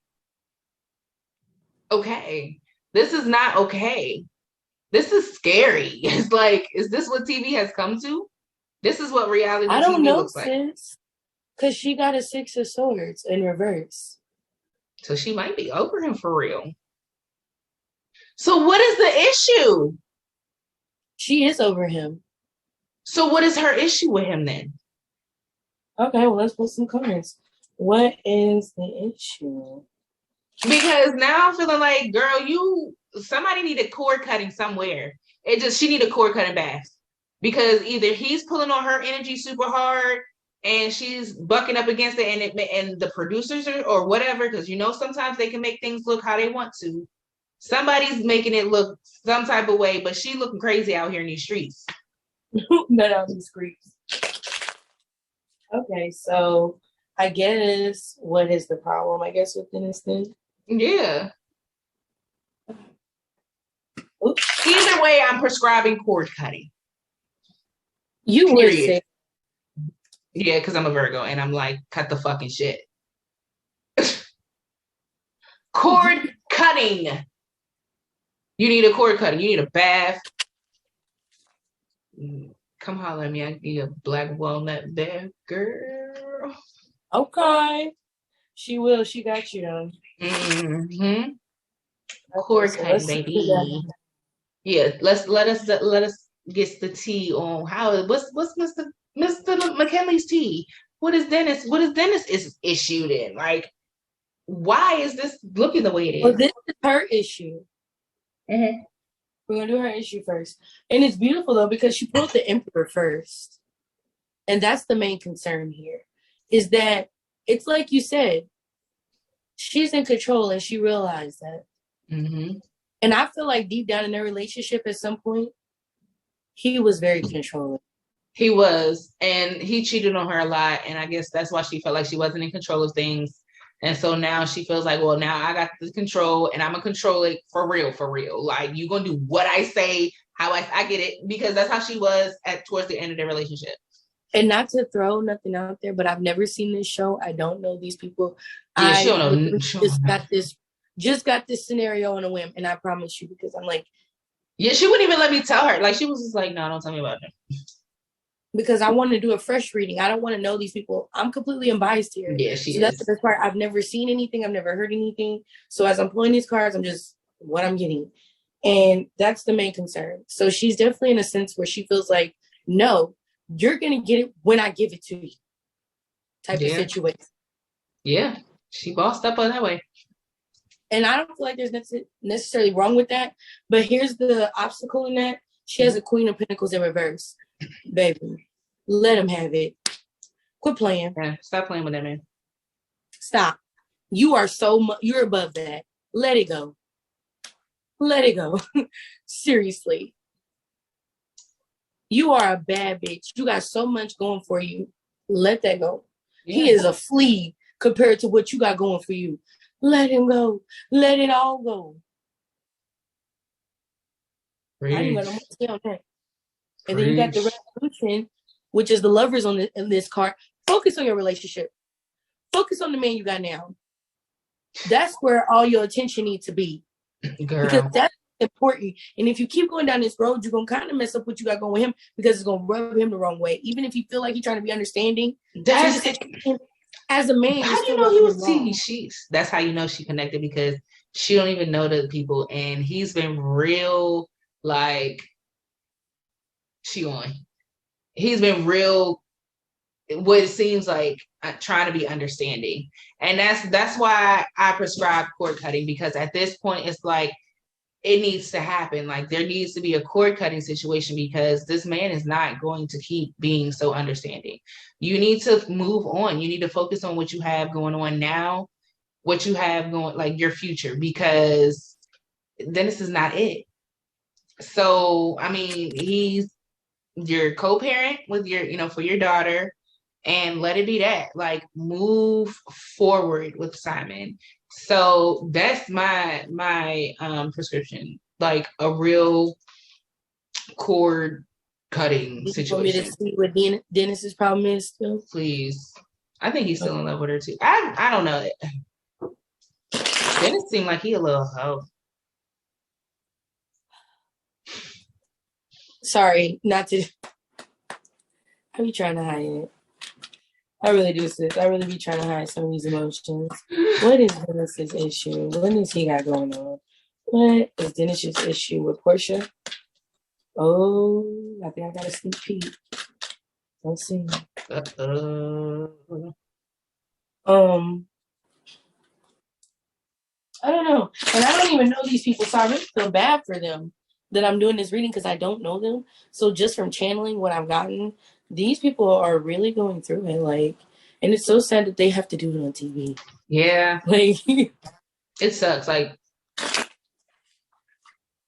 okay, this is not okay. This is scary. It's like, is this what TV has come to? This is what reality TV looks like. I don't know, sis. Because she got a 6 of Swords in reverse. So she might be over him for real. So what is the issue? She is over him. So what is her issue with him then? Okay, well, let's put some cards. What is the issue? Because now I'm feeling like, girl, somebody need a cord cutting somewhere. She need a cord cutting bath. Because either he's pulling on her energy super hard and she's bucking up against it, and the producers or whatever, because sometimes they can make things look how they want to. Somebody's making it look some type of way, but she looking crazy out here in these streets. Not out in these streets. Okay, so I guess what is the problem? I guess with Dennis then? Yeah. Oops. Either way, I'm prescribing cord cutting. You would say. Yeah, because I'm a Virgo and I'm like, cut the fucking shit. Cord cutting. You need a cord cutting. You need a bath. Come holler at me. I need a black walnut bath, girl. Okay. She will. She got you though. Mm-hmm. Cord cutting, baby. Yeah, let us get the tea on what's Mr. McKinley's tea. What is Dennis is issued in? Like, why is this looking the way it Well, is? this is her issue. Mm-hmm. We're gonna do her issue first. And it's beautiful though, because she pulled the emperor first. And that's the main concern here. Is that it's like you said, she's in control and she realized that. Mm-hmm. And I feel like deep down in their relationship at some point, he was very controlling. He was, and he cheated on her a lot, and I guess that's why she felt like she wasn't in control of things. And so now she feels like, well, now I got the control, and I'm gonna control it for real, for real. Like, you gonna do what I say, how I get it, because that's how she was at towards the end of their relationship. And not to throw nothing out there, but I've never seen this show. I don't know these people. Yeah, Just got this scenario on a whim, and I promise you, because I'm like, yeah, she wouldn't even let me tell her. Like, she was just like, no, don't tell me about it. Because I want to do a fresh reading. I don't want to know these people. I'm completely unbiased here. Yeah, she is. That's the best part. I've never seen anything. I've never heard anything. So as I'm pulling these cards, I'm just what I'm getting. And that's the main concern. So she's definitely in a sense where she feels like, no, you're going to get it when I give it to you type of situation. Yeah, she bossed up on that way. And I don't feel like there's necessarily wrong with that. But here's the obstacle in that. She has a Queen of Pentacles in reverse. Baby, let him have it. Quit playing. Yeah, stop playing with that man. Stop. You are you're above that. Let it go. Let it go. Seriously. You are a bad bitch. You got so much going for you. Let that go. Yeah. He is a flea compared to what you got going for you. Let him go. Let it all go. I didn't got no more to say on that. And then you got the resolution, which is the lovers in this card. Focus on your relationship. Focus on the man you got now. That's where all your attention needs to be. Girl. Because that's important. And if you keep going down this road, you're going to kind of mess up what you got going with him because it's going to rub him the wrong way. Even if you feel like he's trying to be understanding. That's as a man. How do you know he was TV sheets? That's how you know she connected, because she don't even know the people. And he's been real, like, he's been real, what it seems like, trying to be understanding. And that's why I prescribe cord cutting, because at this point it's like it needs to happen. Like, there needs to be a cord cutting situation, because this man is not going to keep being so understanding. You need to move on. You need to focus on what you have going on now, what you have going, like your future, because then this is not it. So, I mean, he's your co-parent with your, for your daughter, and let it be that. Like, move forward with Simon. So that's my prescription, like a real cord cutting situation. You want me to see what Dennis's problem is still? Please. I think he's still in love with her too. I don't know. Dennis seemed like he a little hoe. Sorry, not to. I be trying to hide it. I really do, sis. I really be trying to hide some of these emotions. What is Dennis's issue? What does he got going on? What is Dennis's issue with Portia? Oh, I think I got a sneak peek. Let's see. I don't know. And I don't even know these people, so I really feel bad for them that I'm doing this reading because I don't know them. So just from channeling what I've gotten, these people are really going through it. Like, and it's so sad that they have to do it on TV. Yeah. Like, it sucks. Like,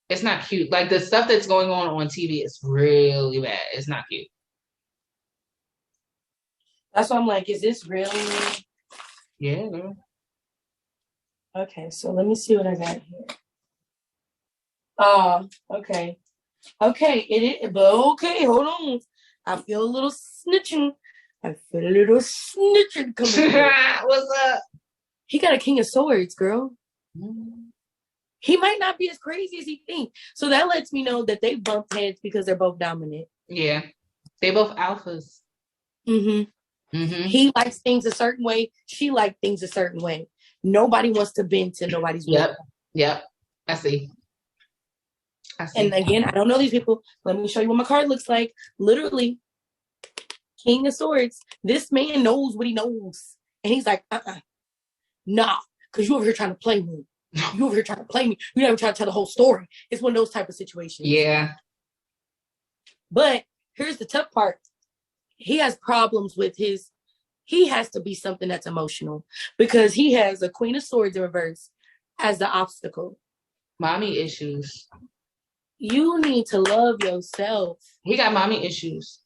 it's not cute. Like, the stuff that's going on TV is really bad. It's not cute. That's why I'm like, is this really? Yeah. Okay, so let me see what I got here. Okay. Okay, it is, but okay, hold on. I feel a little snitching. Coming. What's up? He got a King of Swords, girl. Mm-hmm. He might not be as crazy as he thinks. So that lets me know that they bumped heads because they're both dominant. Yeah. They both alphas. Mm-hmm. Mm-hmm. He likes things a certain way. She likes things a certain way. Nobody wants to bend to nobody's will. Yep. I see. And again, I don't know these people. Let me show you what my card looks like. Literally, King of Swords. This man knows what he knows. And he's like, nah, because you over here trying to play me. You over here trying to play me. You never try to tell the whole story. It's one of those type of situations. Yeah. But here's the tough part. He has problems with he has to be something that's emotional because he has a Queen of Swords in reverse as the obstacle. Mommy issues. You need to love yourself. He got mommy issues.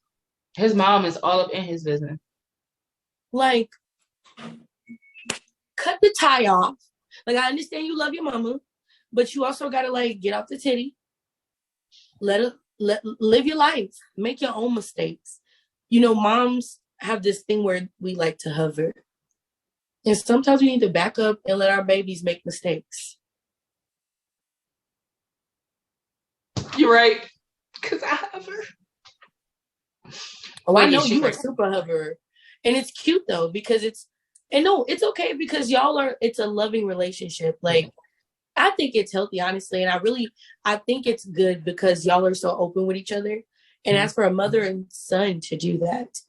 His mom is all up in his business. Like, cut the tie off. Like, I understand you love your mama, but you also gotta like get off the titty. Live your life. Make your own mistakes. You know, moms have this thing where we like to hover. And sometimes we need to back up and let our babies make mistakes. You're right. Because I hover. Oh, I know you are super hover. And it's cute though, because it's okay because it's a loving relationship. Like, I think it's healthy, honestly. And I think it's good because y'all are so open with each other. And as for a mother and son to do that,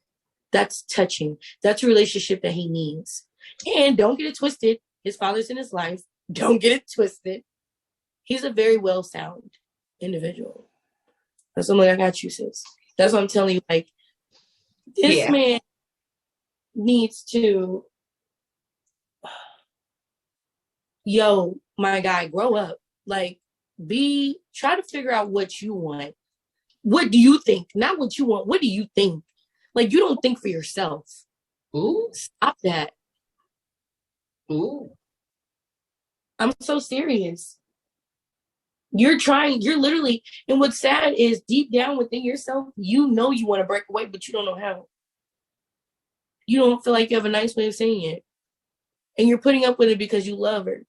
that's touching. That's a relationship that he needs. And don't get it twisted. His father's in his life. Don't get it twisted. He's a very well-sound individual. That's something I got you, sis. That's what I'm telling you. Like, this man needs to, yo, my guy, grow up. Like, try to figure out what you want. What do you think? Not what you want. What do you think? Like, you don't think for yourself. Ooh. Stop that. Ooh. I'm so serious. You're literally, and what's sad is deep down within yourself, you know you want to break away, but you don't know how. You don't feel like you have a nice way of saying it. And you're putting up with it because you love her.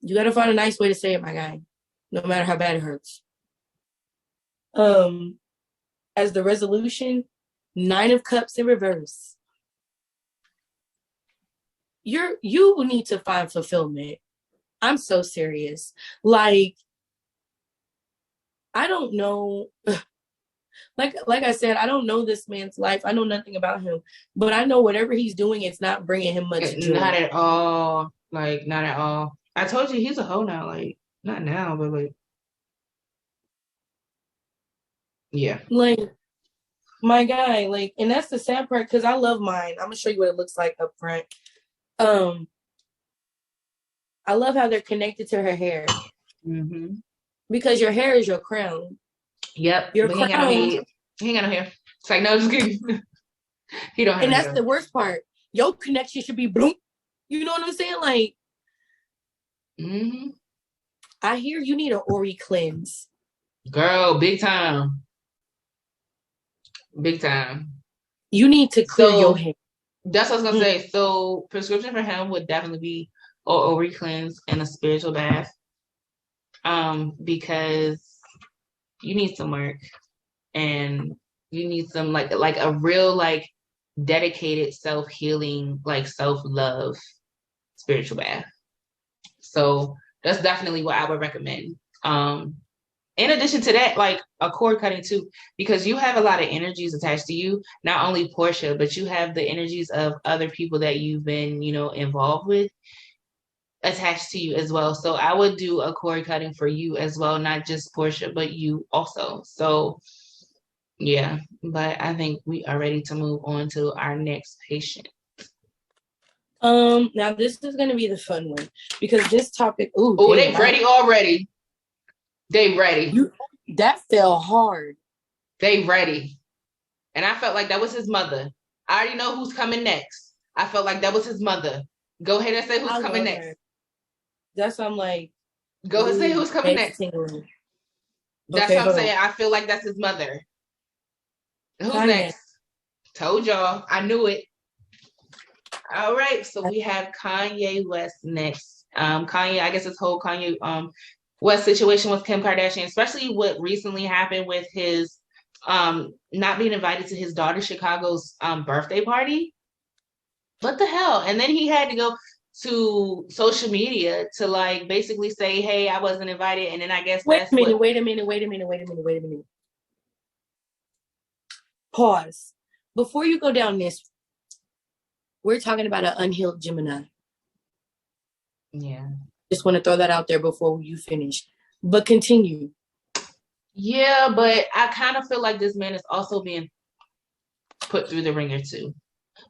You got to find a nice way to say it, my guy, no matter how bad it hurts. As the resolution, 9 of Cups in reverse. You need to find fulfillment. I'm so serious. Like, I don't know. Like I said, I don't know this man's life. I know nothing about him. But I know whatever he's doing, it's not bringing him much joy. Not at all. Like, not at all. I told you he's a hoe now. Like, not now, but like. Yeah. Like, my guy, like, and that's the sad part because I love mine. I'm going to show you what it looks like up front. I love how they're connected to her hair. Mm-hmm. Because your hair is your crown. Yep. Your but crown. He ain't got no hair. It's like, no, just kidding. He don't have and no that's hair. The worst part. Your connection should be bloom. You know what I'm saying? Like, I hear you need an Ori cleanse. Girl, big time. Big time. You need to clear your hair. That's what I was going to say. So, prescription for him would definitely be an Ori cleanse and a spiritual bath. Because you need some work and you need some like a real like dedicated self-healing, like self-love spiritual bath. So that's definitely what I would recommend. In addition to that, like a cord cutting too, because you have a lot of energies attached to you, not only Portia, but you have the energies of other people that you've been, involved with attached to you as well. So I would do a cord cutting for you as well, not just Portia, but you also. So yeah, but I think we are ready to move on to our next patient. Now this is going to be the fun one because this topic. Oh, they ready already. They ready. That fell hard. They ready. And I felt like that was his mother. I already know who's coming next. I felt like that was his mother. Go ahead and say who's coming next. Her. That's what I'm like. Go ahead and say who's coming next. That's what I'm saying. I feel like that's his mother. Who's next? Told y'all. I knew it. All right. So we have Kanye West next. Kanye, I guess this whole Kanye West situation with Kim Kardashian, especially what recently happened with his not being invited to his daughter Chicago's birthday party. What the hell? And then he had to go to social media to like basically say, hey, I wasn't invited. And then I guess wait a minute. Pause. before you go down this, we're talking about an unhealed Gemini. Yeah. Just want to throw that out there before you finish. But continue. Yeah, but I kind of feel like this man is also being put through the ringer too,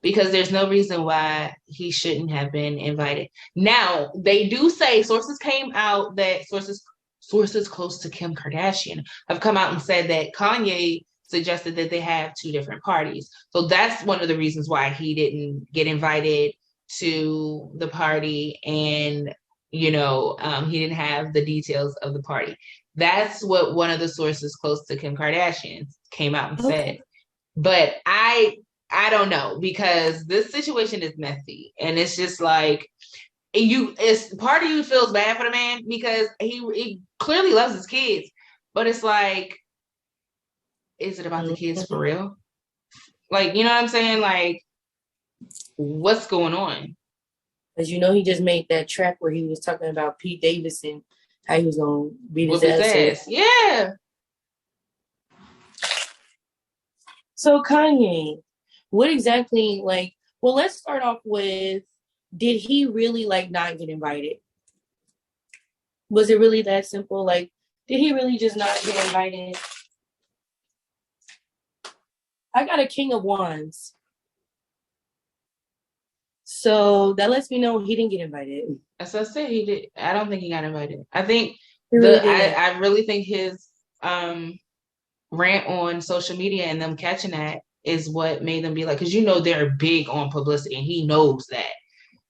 because there's no reason why he shouldn't have been invited. Now, they do say sources came out that sources close to Kim Kardashian have come out and said that Kanye suggested that they have two different parties. So that's one of the reasons why he didn't get invited to the party, and he didn't have the details of the party. That's what one of the sources close to Kim Kardashian came out and said. But I don't know, because this situation is messy, and it's just like it's part of you feels bad for the man because he clearly loves his kids, but it's like, is it about the kids for real? Like, you know what I'm saying? Like, what's going on? As you know, he just made that track where he was talking about Pete Davidson, how he was gonna beat his ass. Yeah. So Kanye, what exactly, like, well, let's start off with, did he really not get invited? Was it really that simple? Like, did he really just not get invited? I got a King of Wands. So that lets me know he didn't get invited. As I said, he did. I don't think he got invited. I think I really think his rant on social media and them catching that is what made them be like, because they're big on publicity, and he knows that.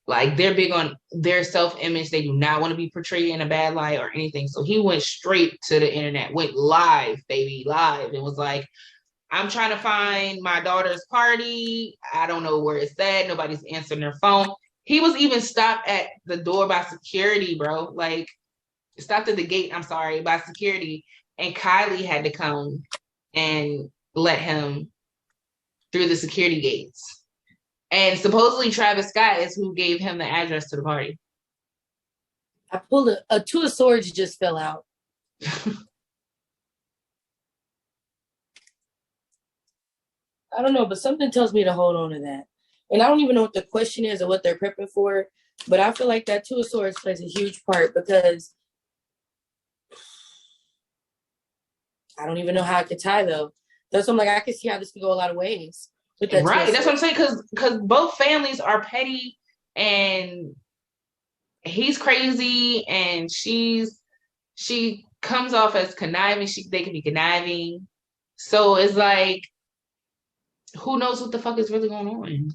Like, they're big on their self-image. They do not want to be portrayed in a bad light or anything. So he went straight to the internet, went live, baby, live, and was like, I'm trying to find my daughter's party. I don't know where it's at. Nobody's answering their phone. He was even stopped at the door by security, bro. Like, stopped at the gate, I'm sorry, by security. And Kylie had to come and let him through the security gates. And supposedly Travis Scott is who gave him the address to the party. I pulled a Two of Swords just fell out. I don't know, but something tells me to hold on to that. And I don't even know what the question is or what they're prepping for, but I feel like that Two of Swords plays a huge part, because I don't even know how I could tie, though. That's what I'm like, I can see how this could go a lot of ways. With that right, that's what I'm saying, because both families are petty, and he's crazy, and she comes off as conniving. They can be conniving. So it's like, who knows what the fuck is really going on?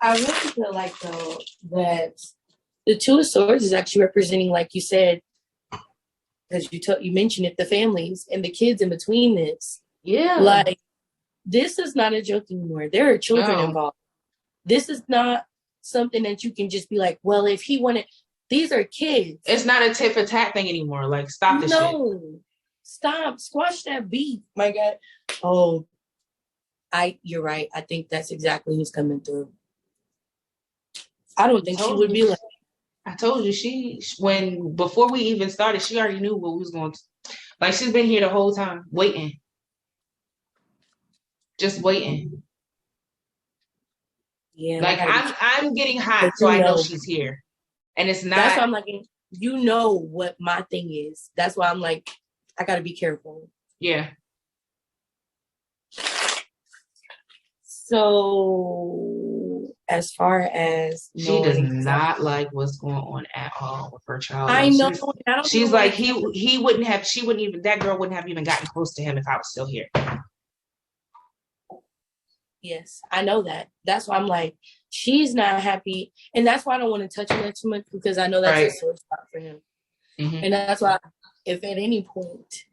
I really feel like, though, that the Two of Swords is actually representing, like you said, because you mentioned it, the families and the kids in between this. Yeah. Like, this is not a joke anymore. There are children involved. This is not something that you can just be like, well, if he wanted, these are kids. It's not a tit for tat thing anymore. Like, stop this shit. No. Stop. Squash that beef. My God. Oh, you're right. I think that's exactly who's coming through. I don't think she would be like, I told you, before we even started, she already knew what we was going to. Like, she's been here the whole time, waiting. Just waiting. Yeah. Like, I'm getting hot, so I know she's here. And it's not. That's why I'm like, you know what my thing is. That's why I'm like, I got to be careful. Yeah. So, as far as she does not like what's going on at all with her child. I know. She's like, she wouldn't even, that girl wouldn't have even gotten close to him if I was still here. Yes, I know that. That's why I'm like, she's not happy. And that's why I don't want to touch on that too much, because I know that's a sore spot for him. Mm-hmm. And that's why, if at any point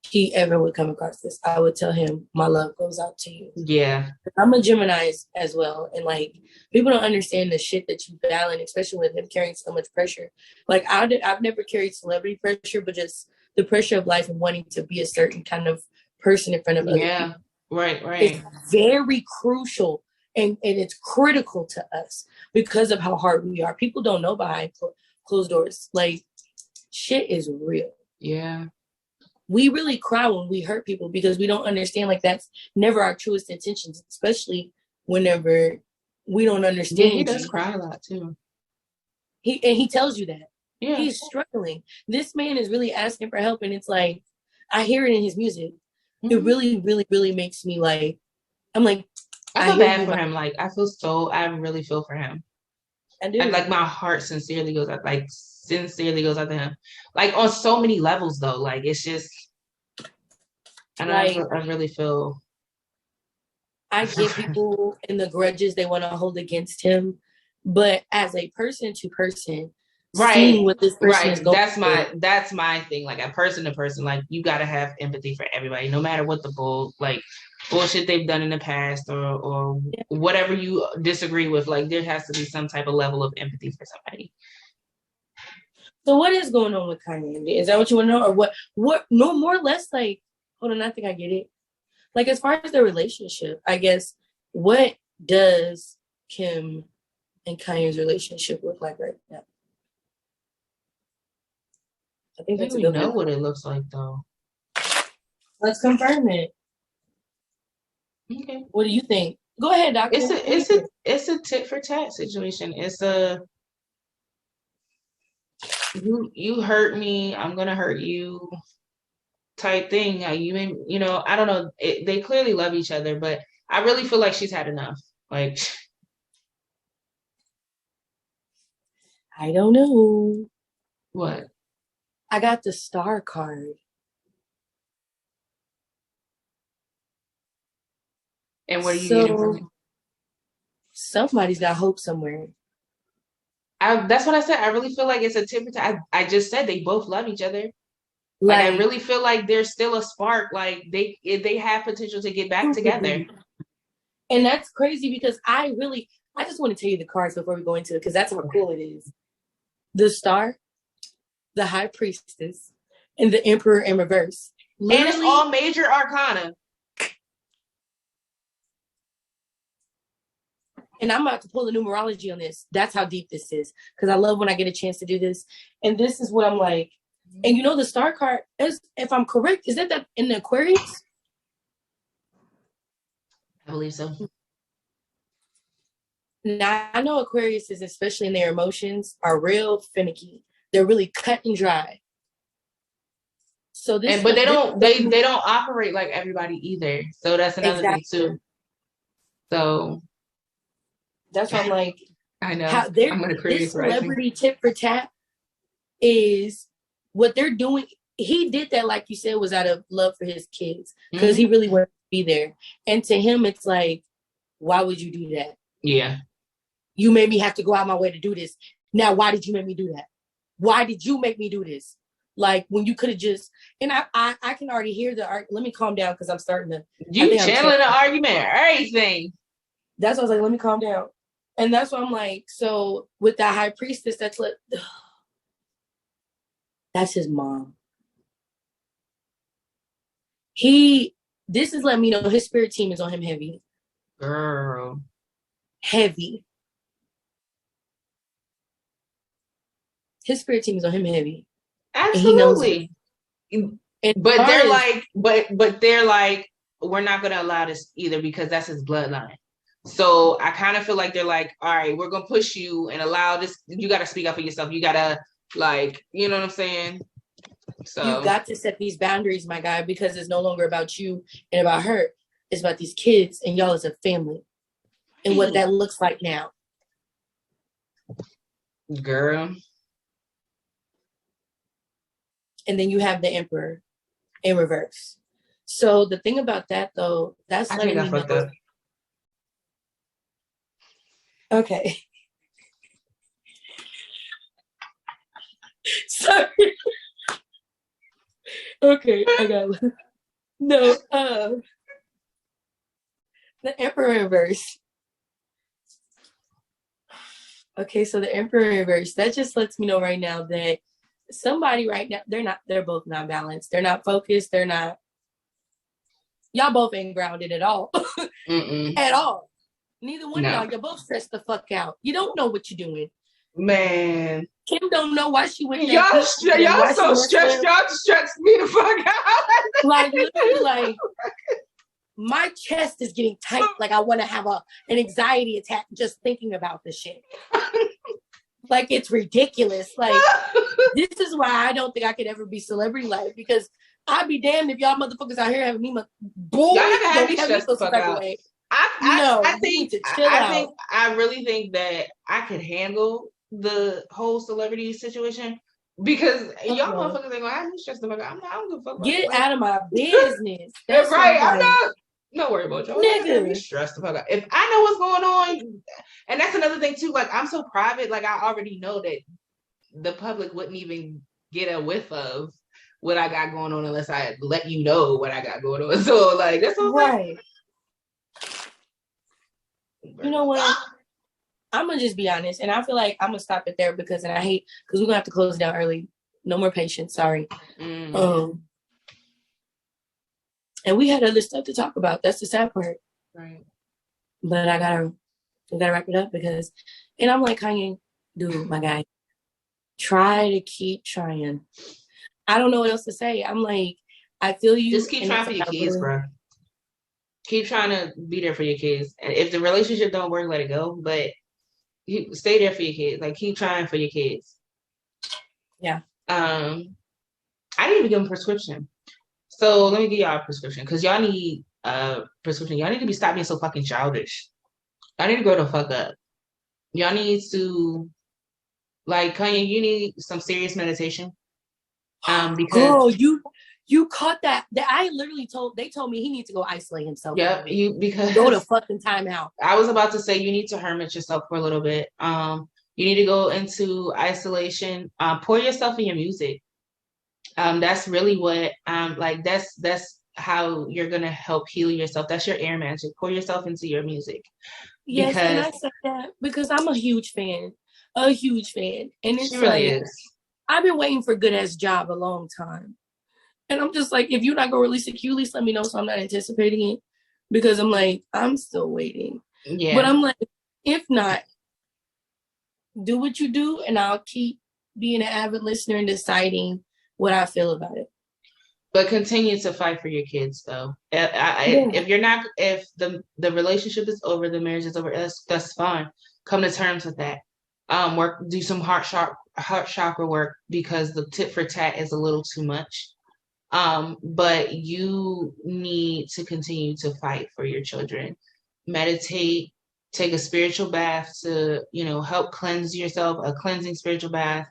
he ever would come across this, I would tell him, my love goes out to you. Yeah. I'm a Gemini as well. And like, people don't understand the shit that you balance, especially with him carrying so much pressure. Like, I've never carried celebrity pressure, but just the pressure of life and wanting to be a certain kind of person in front of other people. Right. It's very crucial, and it's critical to us because of how hard we are. People don't know behind closed doors. Like, shit is real. Yeah. we really cry when we hurt people because we don't understand, like, that's never our truest intentions, especially whenever we don't understand. Yeah, he does cry a lot too. He tells you that. Yeah. He's struggling. This man is really asking for help, and it's like, I hear it in his music. Mm-hmm. It really, really, really makes me like, I'm like, I feel bad for him. Like, I really feel for him. I do. Like, my heart sincerely goes out to him. Like, on so many levels, though. Like, it's just, and like, I really feel. I get people and the grudges they want to hold against him, but as a person to person, seeing what this person is going through. That's my thing. Like, a person to person, like, you gotta have empathy for everybody, no matter what the bullshit they've done in the past or whatever you disagree with. Like, there has to be some type of level of empathy for somebody. So what is going on with Kanye? Is that what you want to know? Or what no, more or less, like, hold on, I think I get it. Like, as far as their relationship, I guess, what does Kim and Kanye's relationship look like right now? I think that's a good know what it looks like, though. Let's confirm it. Okay. What do you think? Go ahead, Doctor. It's a tit for tat situation. It's a you hurt me, I'm gonna hurt you type thing. You know, I don't know. They clearly love each other, but I really feel like she's had enough. Like, I don't know. What? I got the star card. And what are you getting from it? Somebody's got hope somewhere. That's what I said. I really feel like it's a tip. I just said they both love each other. Like, I really feel like there's still a spark. Like, they have potential to get back together. And that's crazy because I just want to tell you the cards before we go into it, because that's how cool it is. The Star, the High Priestess, and the Emperor in reverse. Literally, and it's all major arcana. And I'm about to pull the numerology on this. That's how deep this is. Because I love when I get a chance to do this. And this is what I'm like. And you know, the star card, if I'm correct, is that in the Aquarius? I believe so. Now, I know Aquariuses, especially in their emotions, are real finicky. They're really cut and dry. So this, but they don't operate like everybody either. So that's another thing too. So that's why I'm like, I know. I'm an Aquarius. This celebrity tit for tat is what they're doing. He did that, like you said, was out of love for his kids because he really wanted to be there. And to him, it's like, why would you do that? Yeah. You made me have to go out my way to do this. Now, why did you make me do that? Why did you make me do this? Like, when you could have just, and I can already hear let me calm down because I'm starting to. You channeling the argument or everything. That's why I was like, let me calm down. And that's why I'm like, so with that High Priestess, that's his mom. This is letting me know his spirit team is on him heavy. Girl. Heavy. His spirit team is on him heavy. Absolutely. But they're like, we're not gonna allow this either because that's his bloodline. So I kind of feel like they're like, all right, we're gonna push you and allow this. You gotta speak up for yourself. You gotta, like, you know what I'm saying? So you got to set these boundaries, my guy, because it's no longer about you and about her. It's about these kids and y'all as a family and what that looks like now. Girl. And then you have the Emperor in reverse. So the thing about that, though, that's letting me know. Okay. Sorry. Okay, I got it. No, the Emperor in reverse. Okay, so the Emperor in reverse, that just lets me know right now that somebody right now, they're both not balanced. They're not focused. Y'all both ain't grounded at all. At all. Neither one of y'all, you're both stressed the fuck out. You don't know what you're doing. Man. Kim don't know why she went Y'all, that deep. y'all Why so she stressed. Y'all stressed me the fuck out. like literally, like my chest is getting tight. Like I want to have an anxiety attack just thinking about this shit. Like it's ridiculous. Like this is why I don't think I could ever be celebrity life, because I'd be damned if y'all motherfuckers out here having me. Boy, Y'all never had don't me have me stressed the feel some fuck type of out. way. I think to chill out. I really think that I could handle the whole celebrity situation, because y'all motherfuckers ain't gonna have me stressed the fuck out. I don't give a fuck about Get that. out of my business. That's Right. I'm not. Don't worry about y'all. Y'all have me stressed the fuck out. If I know what's going on, and that's another thing too. Like I'm so private. Like I already know that the public wouldn't even get a whiff of what I got going on unless I let you know what I got going on. So like that's what right. You know what? I'm gonna just be honest, and I feel like I'm gonna stop it there because, and I hate because we're gonna have to close it down early. No more patience. Sorry. And we had other stuff to talk about. That's the sad part. Right. But I gotta wrap it up because, and I'm like Kanye, dude, my guy, try to keep trying. I don't know what else to say. I'm like, I feel you. Just keep trying for your kids, bro. Keep trying to be there for your kids. And if the relationship don't work, let it go. But you stay there for your kids. Like keep trying for your kids. Yeah. I didn't even give them a prescription. So let me give y'all a prescription, because y'all need a prescription. Y'all need to stop being so fucking childish. Y'all need to grow the fuck up. Y'all need to, like, Kanye, you need some serious meditation. Because girl, you caught that. I literally they told me he needs to go isolate himself. Yep, because go to fucking timeout. I was about to say you need to hermit yourself for a little bit. You need to go into isolation. Pour yourself in your music. That's really what like that's how you're gonna help heal yourself. That's your air magic. Pour yourself into your music. Yes, and I said that because I'm a huge fan, and it's really is. I've been waiting for good ass job a long time, and I'm just like, if you're not gonna release it, can you at least let me know so I'm not anticipating it, because I'm like, I'm still waiting. Yeah, but I'm like, if not, do what you do, and I'll keep being an avid listener and deciding what I feel about it. But continue to fight for your kids, though. If you're not, if the relationship is over, the marriage is over, that's fine. Come to terms with that. Do some heart chakra work, because the tit for tat is a little too much. But you need to continue to fight for your children. Meditate, take a spiritual bath to, help cleanse yourself, a cleansing spiritual bath,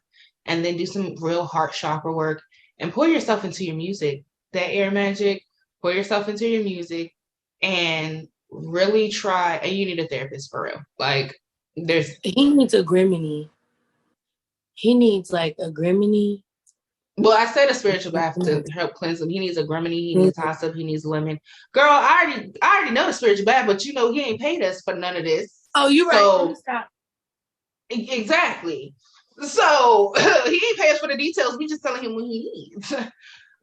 and then do some real heart chakra work. And pour yourself into your music, that air magic, pour yourself into your music, and really try. And you need a therapist for real. Like, he needs a Griminy. He needs like a Griminy. Well, I said a spiritual bath to help cleanse him. He needs a Griminy, he needs hot stuff, he needs lemon. Girl, I already know the spiritual bath, but he ain't paid us for none of this. Oh, you're right. Stop. Exactly. So he ain't pay us for the details. We just telling him what he needs.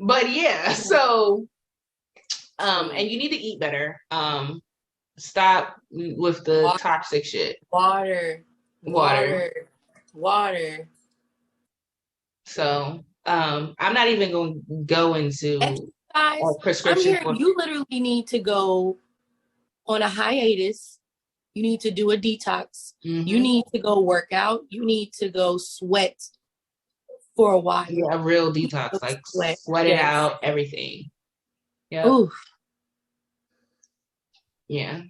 But yeah, so and you need to eat better. Stop with the toxic shit. Water. So I'm not even going to go into a prescription. You literally need to go on a hiatus. You need to do a detox. Mm-hmm. You need to go work out. You need to go sweat for a while. Yeah, a real detox, like sweat it out, everything. Yeah. Oof. Yeah.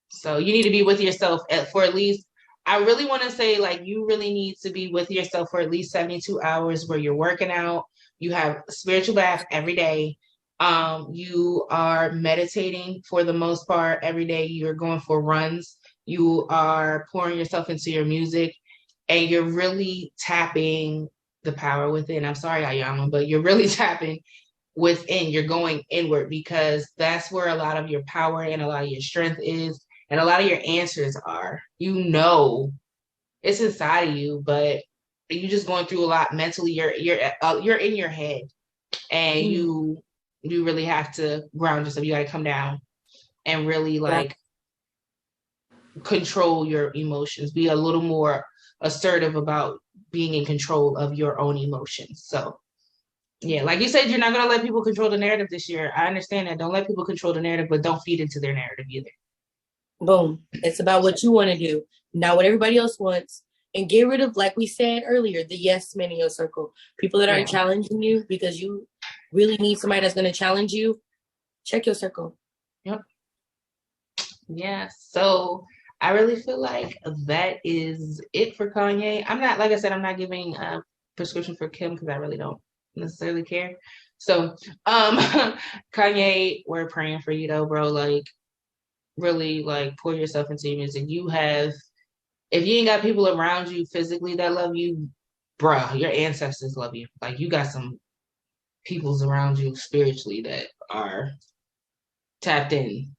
So you need to be with yourself for at least, I really want to say, like, you really need to be with yourself for at least 72 hours where you're working out. You have a spiritual bath every day. You are meditating for the most part every day. You're going for runs. You are pouring yourself into your music, and you're really tapping the power within. I'm sorry, Ayama, but you're really tapping within. You're going inward, because that's where a lot of your power and a lot of your strength is, and a lot of your answers are. It's inside of you, but you're just going through a lot mentally. You're in your head, and you really have to ground yourself. You got to come down and really control your emotions. Be a little more assertive about being in control of your own emotions. So yeah, like you said, you're not gonna let people control the narrative this year. I understand that. Don't let people control the narrative, but don't feed into their narrative either. Boom. It's about what you want to do, not what everybody else wants. And get rid of, like we said earlier, the yes men in your circle. People that aren't challenging you because you really need somebody that's going to challenge you. Check your circle. Yep. Yeah. So I really feel like that is it for Kanye. I'm not, like I said, I'm not giving a prescription for Kim because I really don't necessarily care. So, Kanye, we're praying for you though, bro. Like, really, like, pour yourself into your music. If you ain't got people around you physically that love you, bruh, your ancestors love you. Like, you got some peoples around you spiritually that are tapped in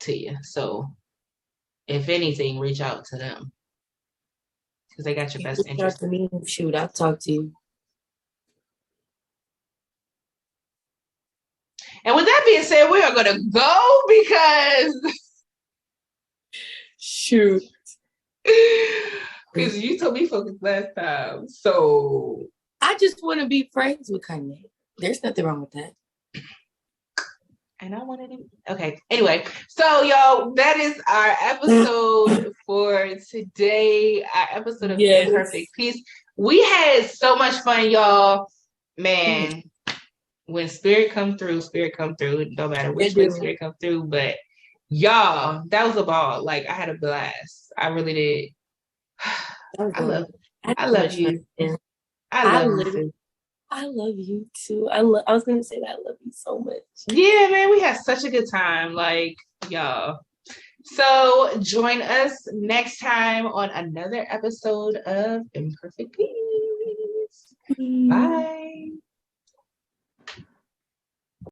to you. So, if anything, reach out to them because they got your best interest. To me, shoot, I'll talk to you. And with that being said, we are gonna go because shoot, because you told me focus last time. So I just want to be friends with Kanye. There's nothing wrong with that. And I wanted to. Okay. Anyway, so y'all, that is our episode for today. Our episode of Imperfect Peace. We had so much fun, y'all. Man, when spirit come through. No matter which way spirit come through, but y'all, that was a ball. Like I had a blast. I really did. I love you. I love you too. I love you too. I was gonna say that I love you so much. Yeah, man, we had such a good time. Like, y'all. So join us next time on another episode of Imperfect Peace. Bye.